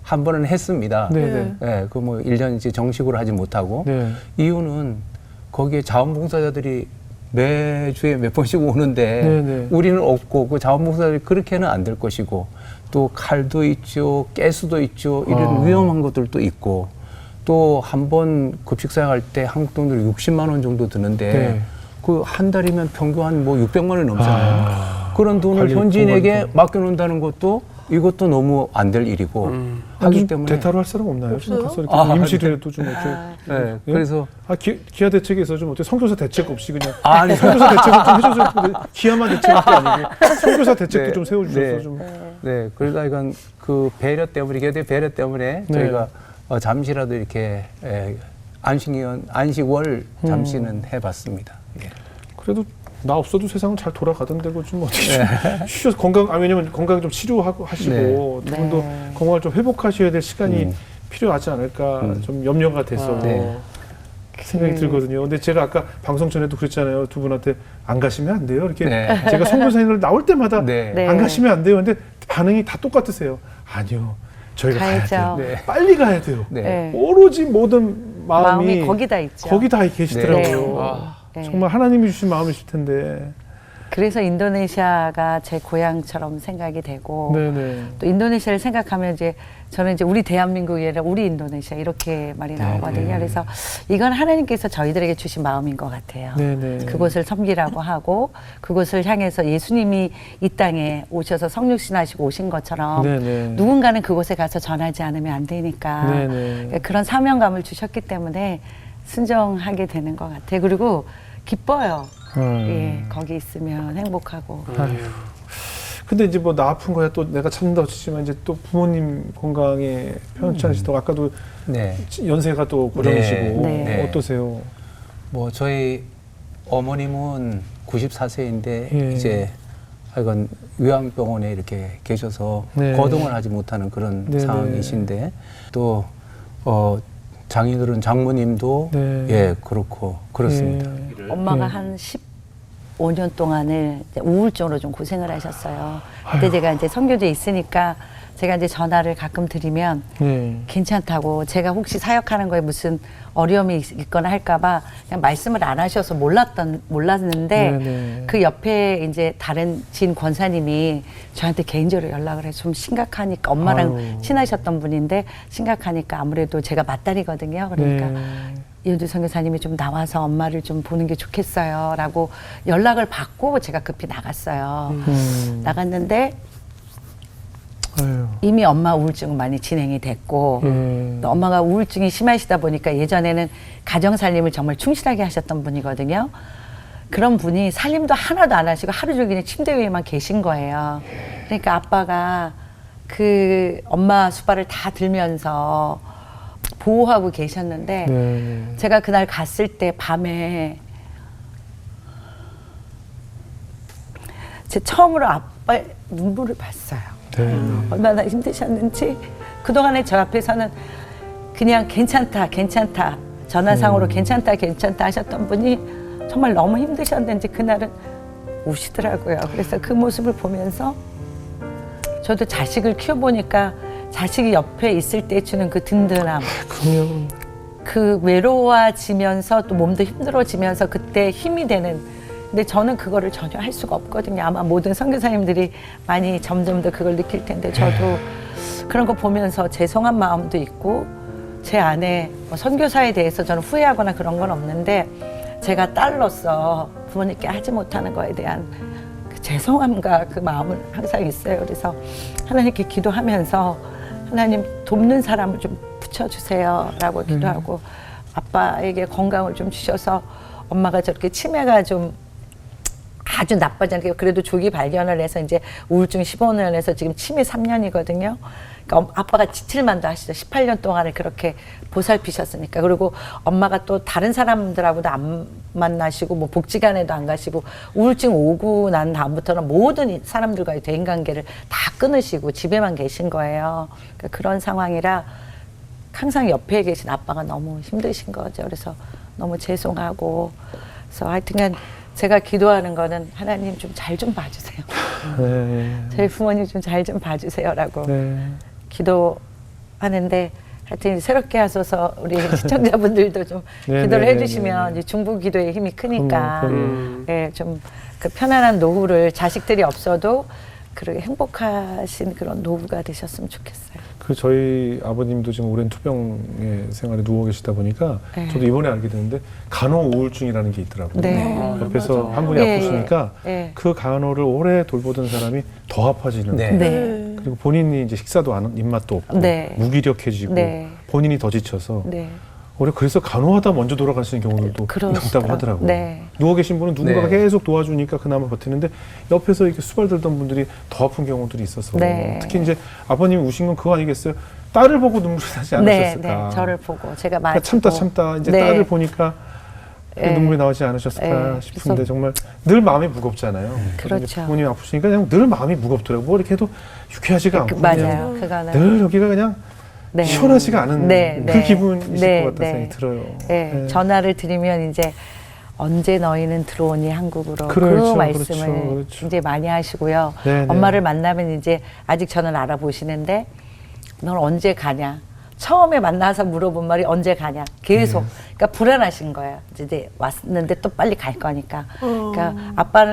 한 번은 했습니다. 네. 네, 그 뭐 1년 이제 정식으로 하지 못하고 네. 이유는 거기에 자원봉사자들이 매주에 몇 번씩 오는데 네네. 우리는 없고 그 자원봉사자들이 그렇게는 안 될 것이고 또 칼도 있죠, 가스도 있죠, 이런 위험한 것들도 있고 또 한 번 급식사역 할 때 한국 돈으로 60만 원 정도 드는데 네. 그 한 달이면 평균 한 뭐 600만 원이 넘잖아요. 그런 돈을 관리 현지인에게 보관도. 맡겨놓는다는 것도 이것도 너무 안 될 일이고 하기 때문에 대타로 할 사람 없나요? 없어요? 가서 이렇게 임시라도 좀 어떻게 네, 예? 그래서 기아 대책에서 좀 어떻게 선교사 대책 없이 그냥 아니 선교사 대책을 좀 해줘서 기아만 대책이 아니고 선교사 대책도 네, 좀 세워주셔서 네. 좀 네, 그러다 이건 그 배려 때문에, 이게 배려 때문에 네. 저희가 잠시라도 이렇게 안식월 잠시는 해봤습니다. 예. 그래도 나 없어도 세상은 잘 돌아가던데 좀 어떻게 쉬셔서 왜냐면 건강 좀 치료하고 하시고 두 분도 건강을 좀 회복하셔야 될 시간이 필요하지 않을까 좀 염려가 돼서 네. 생각이 들거든요. 근데 제가 아까 방송 전에도 그랬잖아요. 두 분한테 안 가시면 안 돼요. 이렇게 네. 제가 선교사님들 나올 때마다 네. 네. 안 가시면 안 돼요. 근데 반응이 다 똑같으세요. 아니요. 저희가 가야 가야죠. 돼요. 네. 빨리 가야 돼요. 네. 네. 오로지 모든 마음이 거기다 있죠. 거기다 계시더라고요. 네. 네. 정말 하나님이 주신 마음이실 텐데. 그래서 인도네시아가 제 고향처럼 생각이 되고 네네. 또 인도네시아를 생각하면 이제 저는 이제 우리 대한민국이 아니라 우리 인도네시아 이렇게 말이 나오거든요. 그래서 이건 하나님께서 저희들에게 주신 마음인 것 같아요. 네네. 그곳을 섬기라고 하고 그곳을 향해서 예수님이 이 땅에 오셔서 성육신하시고 오신 것처럼 네네. 누군가는 그곳에 가서 전하지 않으면 안 되니까 네네. 그런 사명감을 주셨기 때문에 순종하게 되는 것 같아요. 그리고 기뻐요. 예, 거기 있으면 행복하고. 아휴. 근데 이제 뭐 나 아픈 거야 또 내가 찾는다고 치지만 이제 또 부모님 건강에 편찮으시다고 아까도 네. 연세가 또 고령이시고 네. 네. 어떠세요? 뭐 저희 어머님은 94세인데 예. 이제 하여간 요양병원에 이렇게 계셔서 네. 거동을 하지 못하는 그런 네, 상황이신데 또 장인어른 장모님도 네. 예 그렇고 그렇습니다. 예. 엄마가 네. 한 15년 동안을 이제 우울증으로 좀 고생을 하셨어요. 그때 제가 이제 선교지에 있으니까 제가 이제 전화를 가끔 드리면 네. 괜찮다고, 제가 혹시 사역하는 거에 무슨 어려움이 있거나 할까봐 그냥 말씀을 안 하셔서 몰랐는데 네네. 그 옆에 이제 다른 진 권사님이 저한테 개인적으로 연락을 해서 좀 심각하니까, 엄마랑 아유. 친하셨던 분인데 심각하니까 아무래도 제가 맞다리거든요. 그러니까 네. 이현주 선교사님이 좀 나와서 엄마를 좀 보는 게 좋겠어요 라고 연락을 받고 제가 급히 나갔어요. 나갔는데 아유. 이미 엄마 우울증은 많이 진행이 됐고 또 엄마가 우울증이 심하시다 보니까 예전에는 가정살림을 정말 충실하게 하셨던 분이거든요. 그런 분이 살림도 하나도 안 하시고 하루 종일 그냥 침대 위에만 계신 거예요. 그러니까 아빠가 그 엄마 수발을 다 들면서 보호하고 계셨는데 네. 제가 그날 갔을 때 밤에 제 처음으로 아빠의 눈물을 봤어요. 네. 얼마나 힘드셨는지. 그동안에 저 앞에서는 그냥 괜찮다 괜찮다 전화상으로 괜찮다 하셨던 분이 정말 너무 힘드셨는지 그날은 우시더라고요. 그래서 그 모습을 보면서 저도 자식을 키워보니까 자식이 옆에 있을 때 주는 그 든든함, 그럼요. 그 외로워지면서 또 몸도 힘들어지면서 그때 힘이 되는, 근데 저는 그거를 전혀 할 수가 없거든요. 아마 모든 선교사님들이 많이 점점 더 그걸 느낄 텐데 저도 그런 거 보면서 죄송한 마음도 있고 제 안에 뭐 선교사에 대해서 저는 후회하거나 그런 건 없는데 제가 딸로서 부모님께 하지 못하는 거에 대한 그 죄송함과 그 마음은 항상 있어요. 그래서 하나님께 기도하면서 하나님 돕는 사람을 좀 붙여주세요 라고 기도하고 아빠에게 건강을 좀 주셔서 엄마가 저렇게 치매가 좀 아주 나빠지 않게 그래도 조기 발견을 해서 이제 우울증 15년에서 지금 치매 3년이거든요. 그러니까 아빠가 지칠만도 하시죠. 18년 동안을 그렇게 보살피셨으니까. 그리고 엄마가 또 다른 사람들하고도 안 만나시고 뭐 복지관에도 안 가시고 우울증 오고 난 다음부터는 모든 사람들과의 대인관계를 다 끊으시고 집에만 계신 거예요. 그러니까 그런 상황이라 항상 옆에 계신 아빠가 너무 힘드신 거죠. 그래서 너무 죄송하고 그래서 하여튼간 제가 기도하는 거는 하나님 좀 잘 좀 봐주세요. 네. 저희 부모님 좀 잘 좀 봐주세요라고 네. 기도하는데 하여튼 새롭게 하소서 우리 시청자분들도 좀 네, 기도를 네, 해주시면 네, 네. 이제 중보 기도의 힘이 크니까 그럼요. 예, 좀 그 편안한 노후를 자식들이 없어도 그렇게 행복하신 그런 노후가 되셨으면 좋겠어요. 그 저희 아버님도 지금 오랜 투병의 생활에 누워 계시다 보니까 네. 저도 이번에 알게 됐는데 간호 우울증이라는 게 있더라고요. 네. 옆에서 한 분이 예, 아프시니까 예. 그 간호를 오래 돌보던 사람이 더 아파지는 네. 거예요. 네. 그리고 본인이 이제 식사도 입맛도 없고 네. 무기력해지고 네. 본인이 더 지쳐서 네. 오히려 그래서 간호하다 먼저 돌아가시는 경우들도 그러시더라고요. 있다고 하더라고요. 네. 누워 계신 분은 누군가가 네. 계속 도와주니까 그나마 버티는데 옆에서 이렇게 수발들던 분들이 더 아픈 경우들이 있어서 네. 특히 이제 아버님이 우신 건 그거 아니겠어요? 딸을 보고 눈물이 나지 네, 않으셨을까? 네, 저를 보고 제가 그러니까 마치고 참다 이제 네. 딸을 보니까 네. 눈물이 나오지 않으셨을까 네, 싶은데 그래서- 정말 늘 마음이 무겁잖아요. 그렇죠. 이제 부모님이 아프시니까 그냥 늘 마음이 무겁더라고요. 뭐 이렇게 해도 유쾌하지가 않고 맞아요. 그거는 늘 여기가 그냥 네. 시원하지가 않은 네, 그 네. 기분이실 네, 것 같다는 네. 생각이 들어요. 네, 네. 전화를 드리면 이제 언제 너희는 들어오니 한국으로 그렇죠, 그 말씀을 그렇죠, 그렇죠. 이제 많이 하시고요. 네, 네. 엄마를 만나면 이제 아직 저는 알아보시는데 넌 언제 가냐? 처음에 만나서 물어본 말이 언제 가냐? 계속. 네. 그러니까 불안하신 거예요. 이제 왔는데 또 빨리 갈 거니까. 그러니까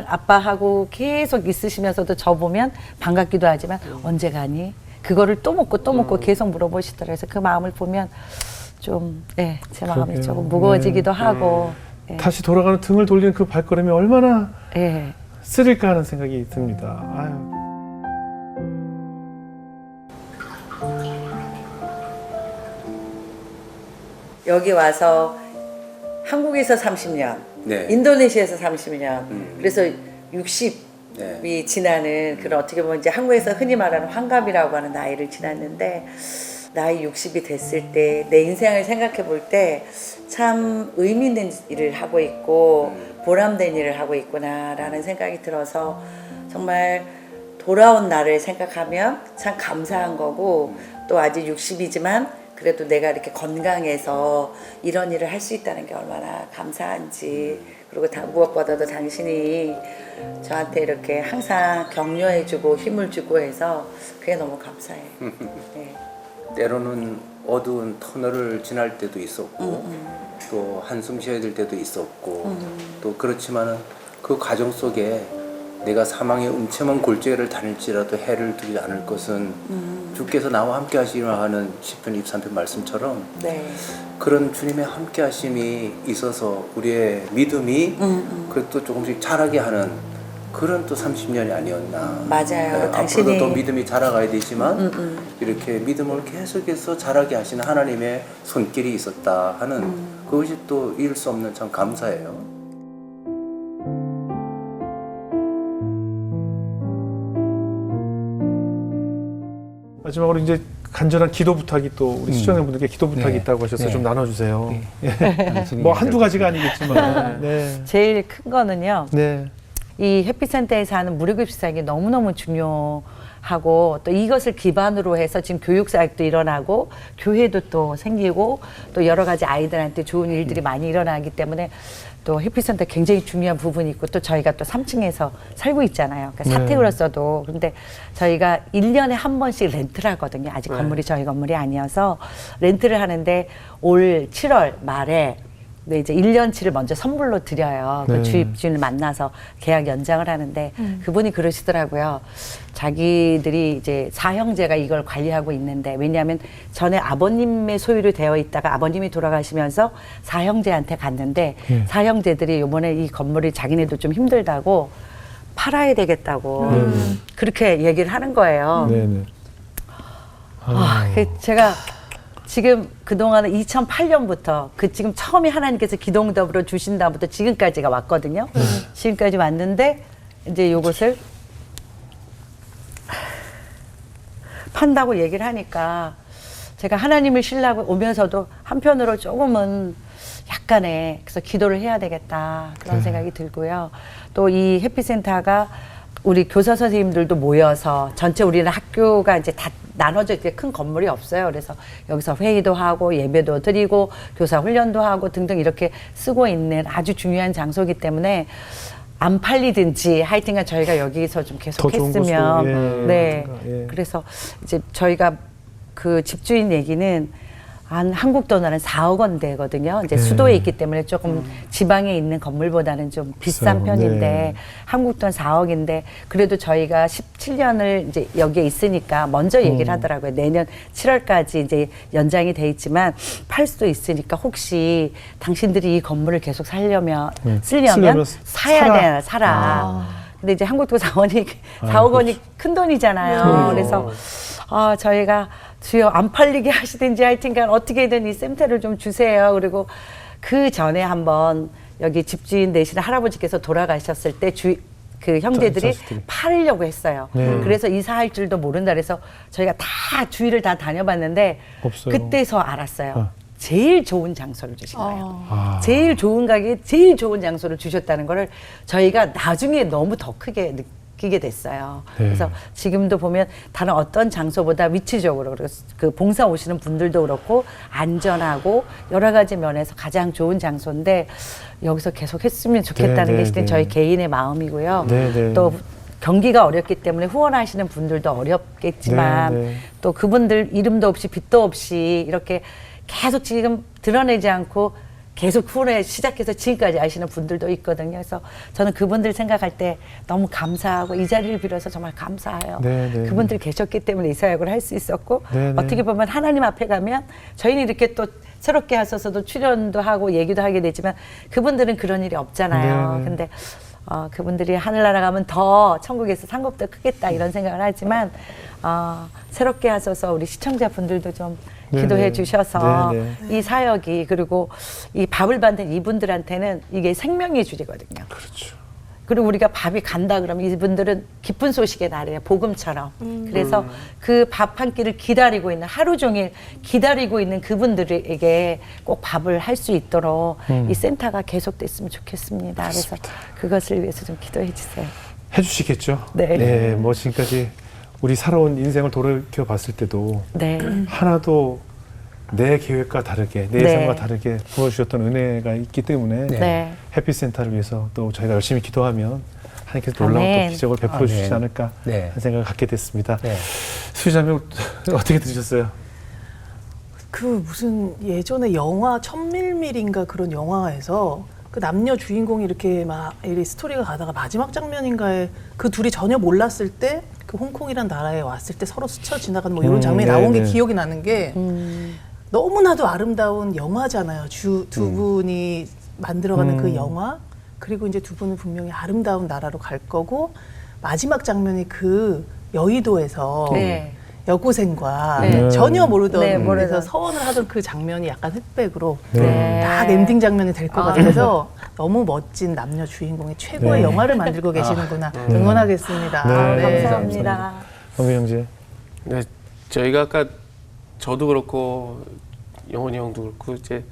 아빠하고 계속 있으시면서도 저 보면 반갑기도 하지만 언제 가니? 그거를 또 묻고 계속 물어보시더라고요. 그래서 그 마음을 보면 좀, 예, 제 마음이 그러게요. 조금 무거워지기도 하고. 예. 다시 돌아가는 등을 돌리는 그 발걸음이 얼마나 예. 쓰릴까 하는 생각이 듭니다. 아유. 여기 와서 한국에서 30년, 네. 인도네시아에서 30년, 그래서 60이 네. 지나는 그런 어떻게 보면 이제 한국에서 흔히 말하는 환갑이라고 하는 나이를 지났는데 나이 60이 됐을 때 내 인생을 생각해 볼 때 참 의미 있는 일을 하고 있고 보람된 일을 하고 있구나라는 생각이 들어서 정말 돌아온 나를 생각하면 참 감사한 거고 또 아직 60이지만 그래도 내가 이렇게 건강해서 이런 일을 할 수 있다는 게 얼마나 감사한지 그리고 무엇보다도 당신이 저한테 이렇게 항상 격려해주고 힘을 주고 해서 그게 너무 감사해요. 네. 때로는 어두운 터널을 지날 때도 있었고 또 한숨 쉬어야 될 때도 있었고 또 그렇지만은 그 과정 속에 내가 사망의 음침한 골짜기를 다닐지라도 해를 두지 않을 것은 주께서 나와 함께 하시리라 하는 시편 23편 말씀처럼 네. 그런 주님의 함께 하심이 있어서 우리의 믿음이 그것도 조금씩 자라게 하는 그런 또 30년이 아니었나. 맞아요. 앞으로도 또 믿음이 자라가야 되지만 이렇게 믿음을 계속해서 자라게 하시는 하나님의 손길이 있었다 하는 그것이 또 잃을 수 없는 참 감사예요. 마지막으로 이제 간절한 기도 부탁이 또 우리 시청자분들께 기도 부탁이 네. 있다고 하셔서 네. 좀 나눠주세요. 네. 예. 뭐 한두 가지가 아니겠지만. 네. 제일 큰 거는요. 네. 이 해피센터에서 하는 무료급식사역이 너무너무 중요하고 또 이것을 기반으로 해서 지금 교육사역도 일어나고 교회도 또 생기고 또 여러 가지 아이들한테 좋은 일들이 많이 일어나기 때문에 또 해피센터 굉장히 중요한 부분이 있고 또 저희가 또 3층에서 살고 있잖아요. 그러니까 사택으로서도. 근데 저희가 1년에 한 번씩 렌트를 하거든요. 아직 건물이 저희 건물이 아니어서 렌트를 하는데 올 7월 말에 네, 이제 1년치를 먼저 선물로 드려요. 그 주입주인을 만나서 계약 연장을 하는데 그분이 그러시더라고요. 자기들이 이제 4형제가 이걸 관리하고 있는데 왜냐하면 전에 아버님의 소유로 되어 있다가 아버님이 돌아가시면서 4형제한테 갔는데 4형제들이 이번에 이 건물이 자기네도 좀 힘들다고 팔아야 되겠다고 그렇게 얘기를 하는 거예요. 네네. 제가 지금 그동안은 2008년부터 지금 처음에 하나님께서 기도응답으로 주신 다음부터 지금까지가 왔거든요. 지금까지 왔는데 이제 요것을 판다고 얘기를 하니까 제가 하나님을 신뢰하고 오면서도 한편으로 조금은 약간의 그래서 기도를 해야 되겠다 그런 생각이 들고요. 또 이 해피센터가 우리 교사 선생님들도 모여서 전체 우리는 학교가 이제 다 나눠져 있게 큰 건물이 없어요. 그래서 여기서 회의도 하고 예배도 드리고 교사 훈련도 하고 등등 이렇게 쓰고 있는 아주 중요한 장소이기 때문에 안 팔리든지 하여튼간 저희가 여기서 좀 계속 더 좋은 했으면 곳으로, 네. 예. 그래서 이제 저희가 그 집주인 얘기는 한국 돈으로는 4억 원대거든요. 이제 수도에 있기 때문에 조금 지방에 있는 건물보다는 좀 비싼 비싸요. 편인데 네. 한국 돈 4억인데 그래도 저희가 17년을 이제 여기에 있으니까 먼저 얘기를 하더라고요. 내년 7월까지 이제 연장이 돼 있지만 팔 수도 있으니까 혹시 당신들이 이 건물을 계속 쓰려면 사야 사라. 근데 이제 한국 돈 4억 원이 큰 돈이잖아요. 그래서 저희가 주여 안 팔리게 하시든지 하여튼간 어떻게든 이 센터를 좀 주세요. 그리고 그 전에 한번 여기 집주인 되시는 할아버지께서 돌아가셨을 때 그 형제들이 팔으려고 했어요. 그래서 이사할 줄도 모른다 그래서 저희가 다 주위를 다 다녀봤는데 없어요. 그때서 알았어요. 제일 좋은 장소를 주신 거예요. 제일 좋은 가게, 제일 좋은 장소를 주셨다는 거를 저희가 나중에 너무 더 크게 느끼게 됐어요. 그래서 지금도 보면 다른 어떤 장소보다 위치적으로 그 봉사 오시는 분들도 그렇고 안전하고 여러 가지 면에서 가장 좋은 장소인데 여기서 계속 했으면 좋겠다는 게 실은 저희 개인의 마음이고요. 또 경기가 어렵기 때문에 후원하시는 분들도 어렵겠지만 또 그분들 이름도 없이 빛도 없이 이렇게 계속 지금 드러내지 않고 계속 후원에 시작해서 지금까지 아시는 분들도 있거든요. 그래서 저는 그분들 생각할 때 너무 감사하고 이 자리를 빌어서 정말 감사해요. 그분들 계셨기 때문에 이 사역을 할 수 있었고 어떻게 보면 하나님 앞에 가면 저희는 이렇게 또 새롭게 하셔서도 출연도 하고 얘기도 하게 되지만 그분들은 그런 일이 없잖아요. 근데 그분들이 하늘나라 가면 더 천국에서 상급도 크겠다 이런 생각을 하지만 새롭게 하셔서 우리 시청자분들도 좀 기도해 주셔서 이 사역이 그리고 이 밥을 받는 이분들한테는 이게 생명의 줄이거든요. 그렇죠. 그리고 우리가 밥이 간다 그러면 이분들은 기쁜 소식의 날이에요. 복음처럼. 그래서 그 밥 한 끼를 기다리고 있는, 하루 종일 기다리고 있는 그분들에게 꼭 밥을 할 수 있도록 이 센터가 계속됐으면 좋겠습니다. 그래서 그것을 위해서 좀 기도해 주세요. 해주시겠죠. 네. 뭐 지금까지 우리 살아온 인생을 돌이켜 봤을 때도 네. 하나도 내 계획과 다르게, 내 네. 예상과 다르게 부어주셨던 은혜가 있기 때문에 네. 해피센터를 위해서 또 저희가 열심히 기도하면 하나님께서 놀라운 아멘. 또 기적을 베풀어 주시지 아멘. 않을까 네. 하는 생각을 갖게 됐습니다. 네. 수희자매 어떻게 들으셨어요? 그 무슨 예전에 영화 1000mm인가 그런 영화에서 그 남녀 주인공이 이렇게 막 이 스토리가 가다가 마지막 장면인가에 그 둘이 전혀 몰랐을 때 그 홍콩이란 나라에 왔을 때 서로 스쳐 지나가는 뭐 이런 장면이 나온 게 네네. 기억이 나는 게 너무나도 아름다운 영화잖아요. 두 분이 만들어가는 그 영화, 그리고 이제 두 분은 분명히 아름다운 나라로 갈 거고, 마지막 장면이 그 여의도에서 네. 여고생과 네. 전혀 모르던 네, 데서 모르던. 서원을 하던 그 장면이 약간 흑백으로 네. 딱 엔딩 장면이 될 것 같아서 너무 멋진 남녀 주인공의 최고의 네. 영화를 만들고 계시는구나. 응원하겠습니다. 네. 감사합니다. 범희 형제. 네, 저희가 아까 저도 그렇고 영원이 형도 그렇고 이제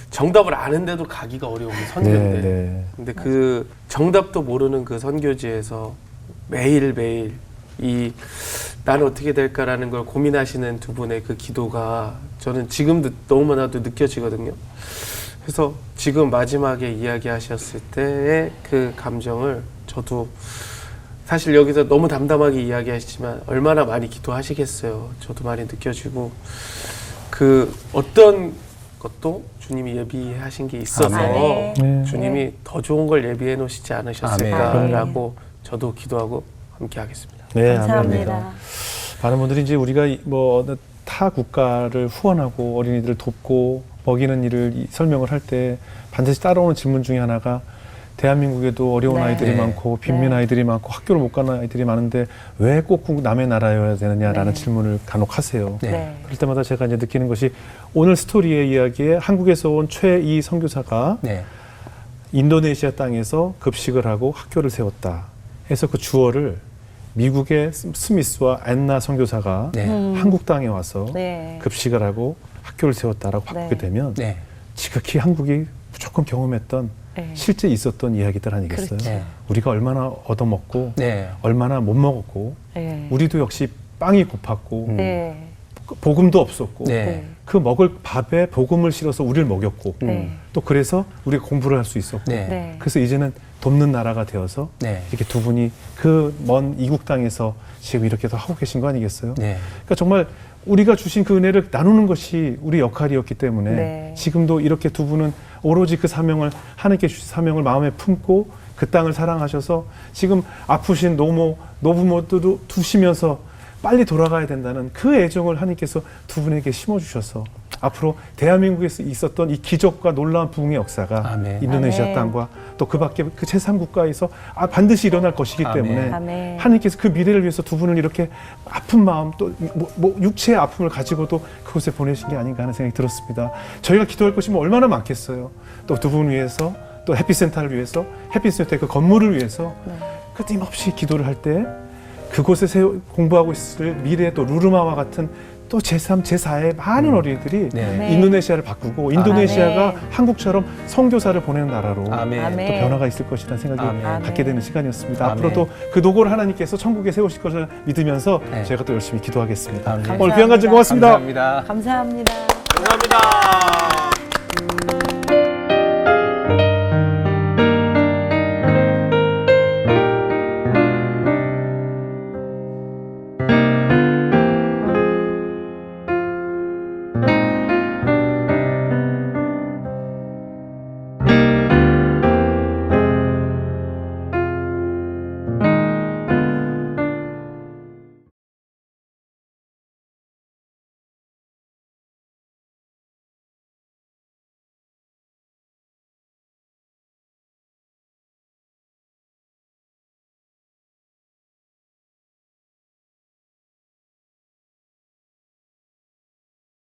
정답을 아는데도 가기가 어려운 선교인데, 네. 근데 그 정답도 모르는 그 선교지에서 매일매일 이 나는 어떻게 될까라는 걸 고민하시는 두 분의 그 기도가 저는 지금도 너무나도 느껴지거든요. 그래서 지금 마지막에 이야기하셨을 때의 그 감정을 저도 사실 여기서 너무 담담하게 이야기하시지만 얼마나 많이 기도하시겠어요. 저도 많이 느껴지고, 그 어떤 것도 주님이 예비하신 게 있어서 아멘. 네. 주님이 더 좋은 걸 예비해 놓으시지 않으셨을까라고 저도 기도하고 함께 하겠습니다. 네, 감사합니다. 아멘. 많은 분들이 이제 우리가 뭐 타 국가를 후원하고 어린이들을 돕고 먹이는 일을 설명을 할 때 반드시 따라오는 질문 중에 하나가, 대한민국에도 어려운 네. 아이들이 네. 많고 빈민 네. 아이들이 많고 학교를 못 가는 아이들이 많은데 왜 꼭 남의 나라여야 되느냐라는 네. 질문을 간혹 하세요. 네. 네. 그럴 때마다 제가 이제 느끼는 것이, 오늘 스토리의 이야기에 한국에서 온 최이 선교사가 네. 인도네시아 땅에서 급식을 하고 학교를 세웠다 해서 그 주어를 미국의 스미스와 앤나 선교사가 네. 한국 땅에 와서 네. 급식을 하고 학교를 세웠다라고 바꾸게 네. 되면 네. 지극히 한국이 무조건 경험했던 네. 실제 있었던 이야기들 아니겠어요? 그렇죠. 네. 우리가 얼마나 얻어먹고 네. 얼마나 못 먹었고, 네. 우리도 역시 빵이 고팠고 네. 복음도 없었고, 네. 그 먹을 밥에 복음을 실어서 우리를 먹였고, 네. 또 그래서 우리가 공부를 할 수 있었고, 네. 네. 그래서 이제는 돕는 나라가 되어서 네. 이렇게 두 분이 그 먼 이국 땅에서 지금 이렇게 더 하고 계신 거 아니겠어요? 네. 그러니까 정말 우리가 주신 그 은혜를 나누는 것이 우리 역할이었기 때문에 네. 지금도 이렇게 두 분은 오로지 그 사명을, 하나님께 주신 사명을 마음에 품고 그 땅을 사랑하셔서 지금 아프신 노부모도 두시면서 빨리 돌아가야 된다는 그 애정을 하나님께서 두 분에게 심어주셔서 앞으로 대한민국에서 있었던 이 기적과 놀라운 부흥의 역사가 아멘. 인도네시아 아멘. 땅과 또 그 밖에 그 제3국가에서 반드시 일어날 것이기 아멘. 때문에 아멘. 하나님께서 그 미래를 위해서 두 분을 이렇게 아픈 마음, 또 육체의 아픔을 가지고도 그곳에 보내신 게 아닌가 하는 생각이 들었습니다. 저희가 기도할 것이 뭐 얼마나 많겠어요. 또 두 분을 위해서, 또 해피센터를 위해서, 해피센터의 그 건물을 위해서 끊임없이 기도를 할 때 그곳에 공부하고 있을 미래, 또 루르마와 같은 또 제3, 제4의 많은 어린이들이 네. 인도네시아를 바꾸고 인도네시아가 아멘. 한국처럼 선교사를 보내는 나라로 아멘. 아멘. 또 변화가 있을 것이라는 생각이 아멘. 갖게 되는 시간이었습니다. 아멘. 앞으로도 그 노고를 하나님께서 천국에 세우실 것을 믿으면서 네. 저희가 또 열심히 기도하겠습니다. 아멘. 오늘 귀한 간증 고맙습니다. 감사합니다. 감사합니다. 감사합니다.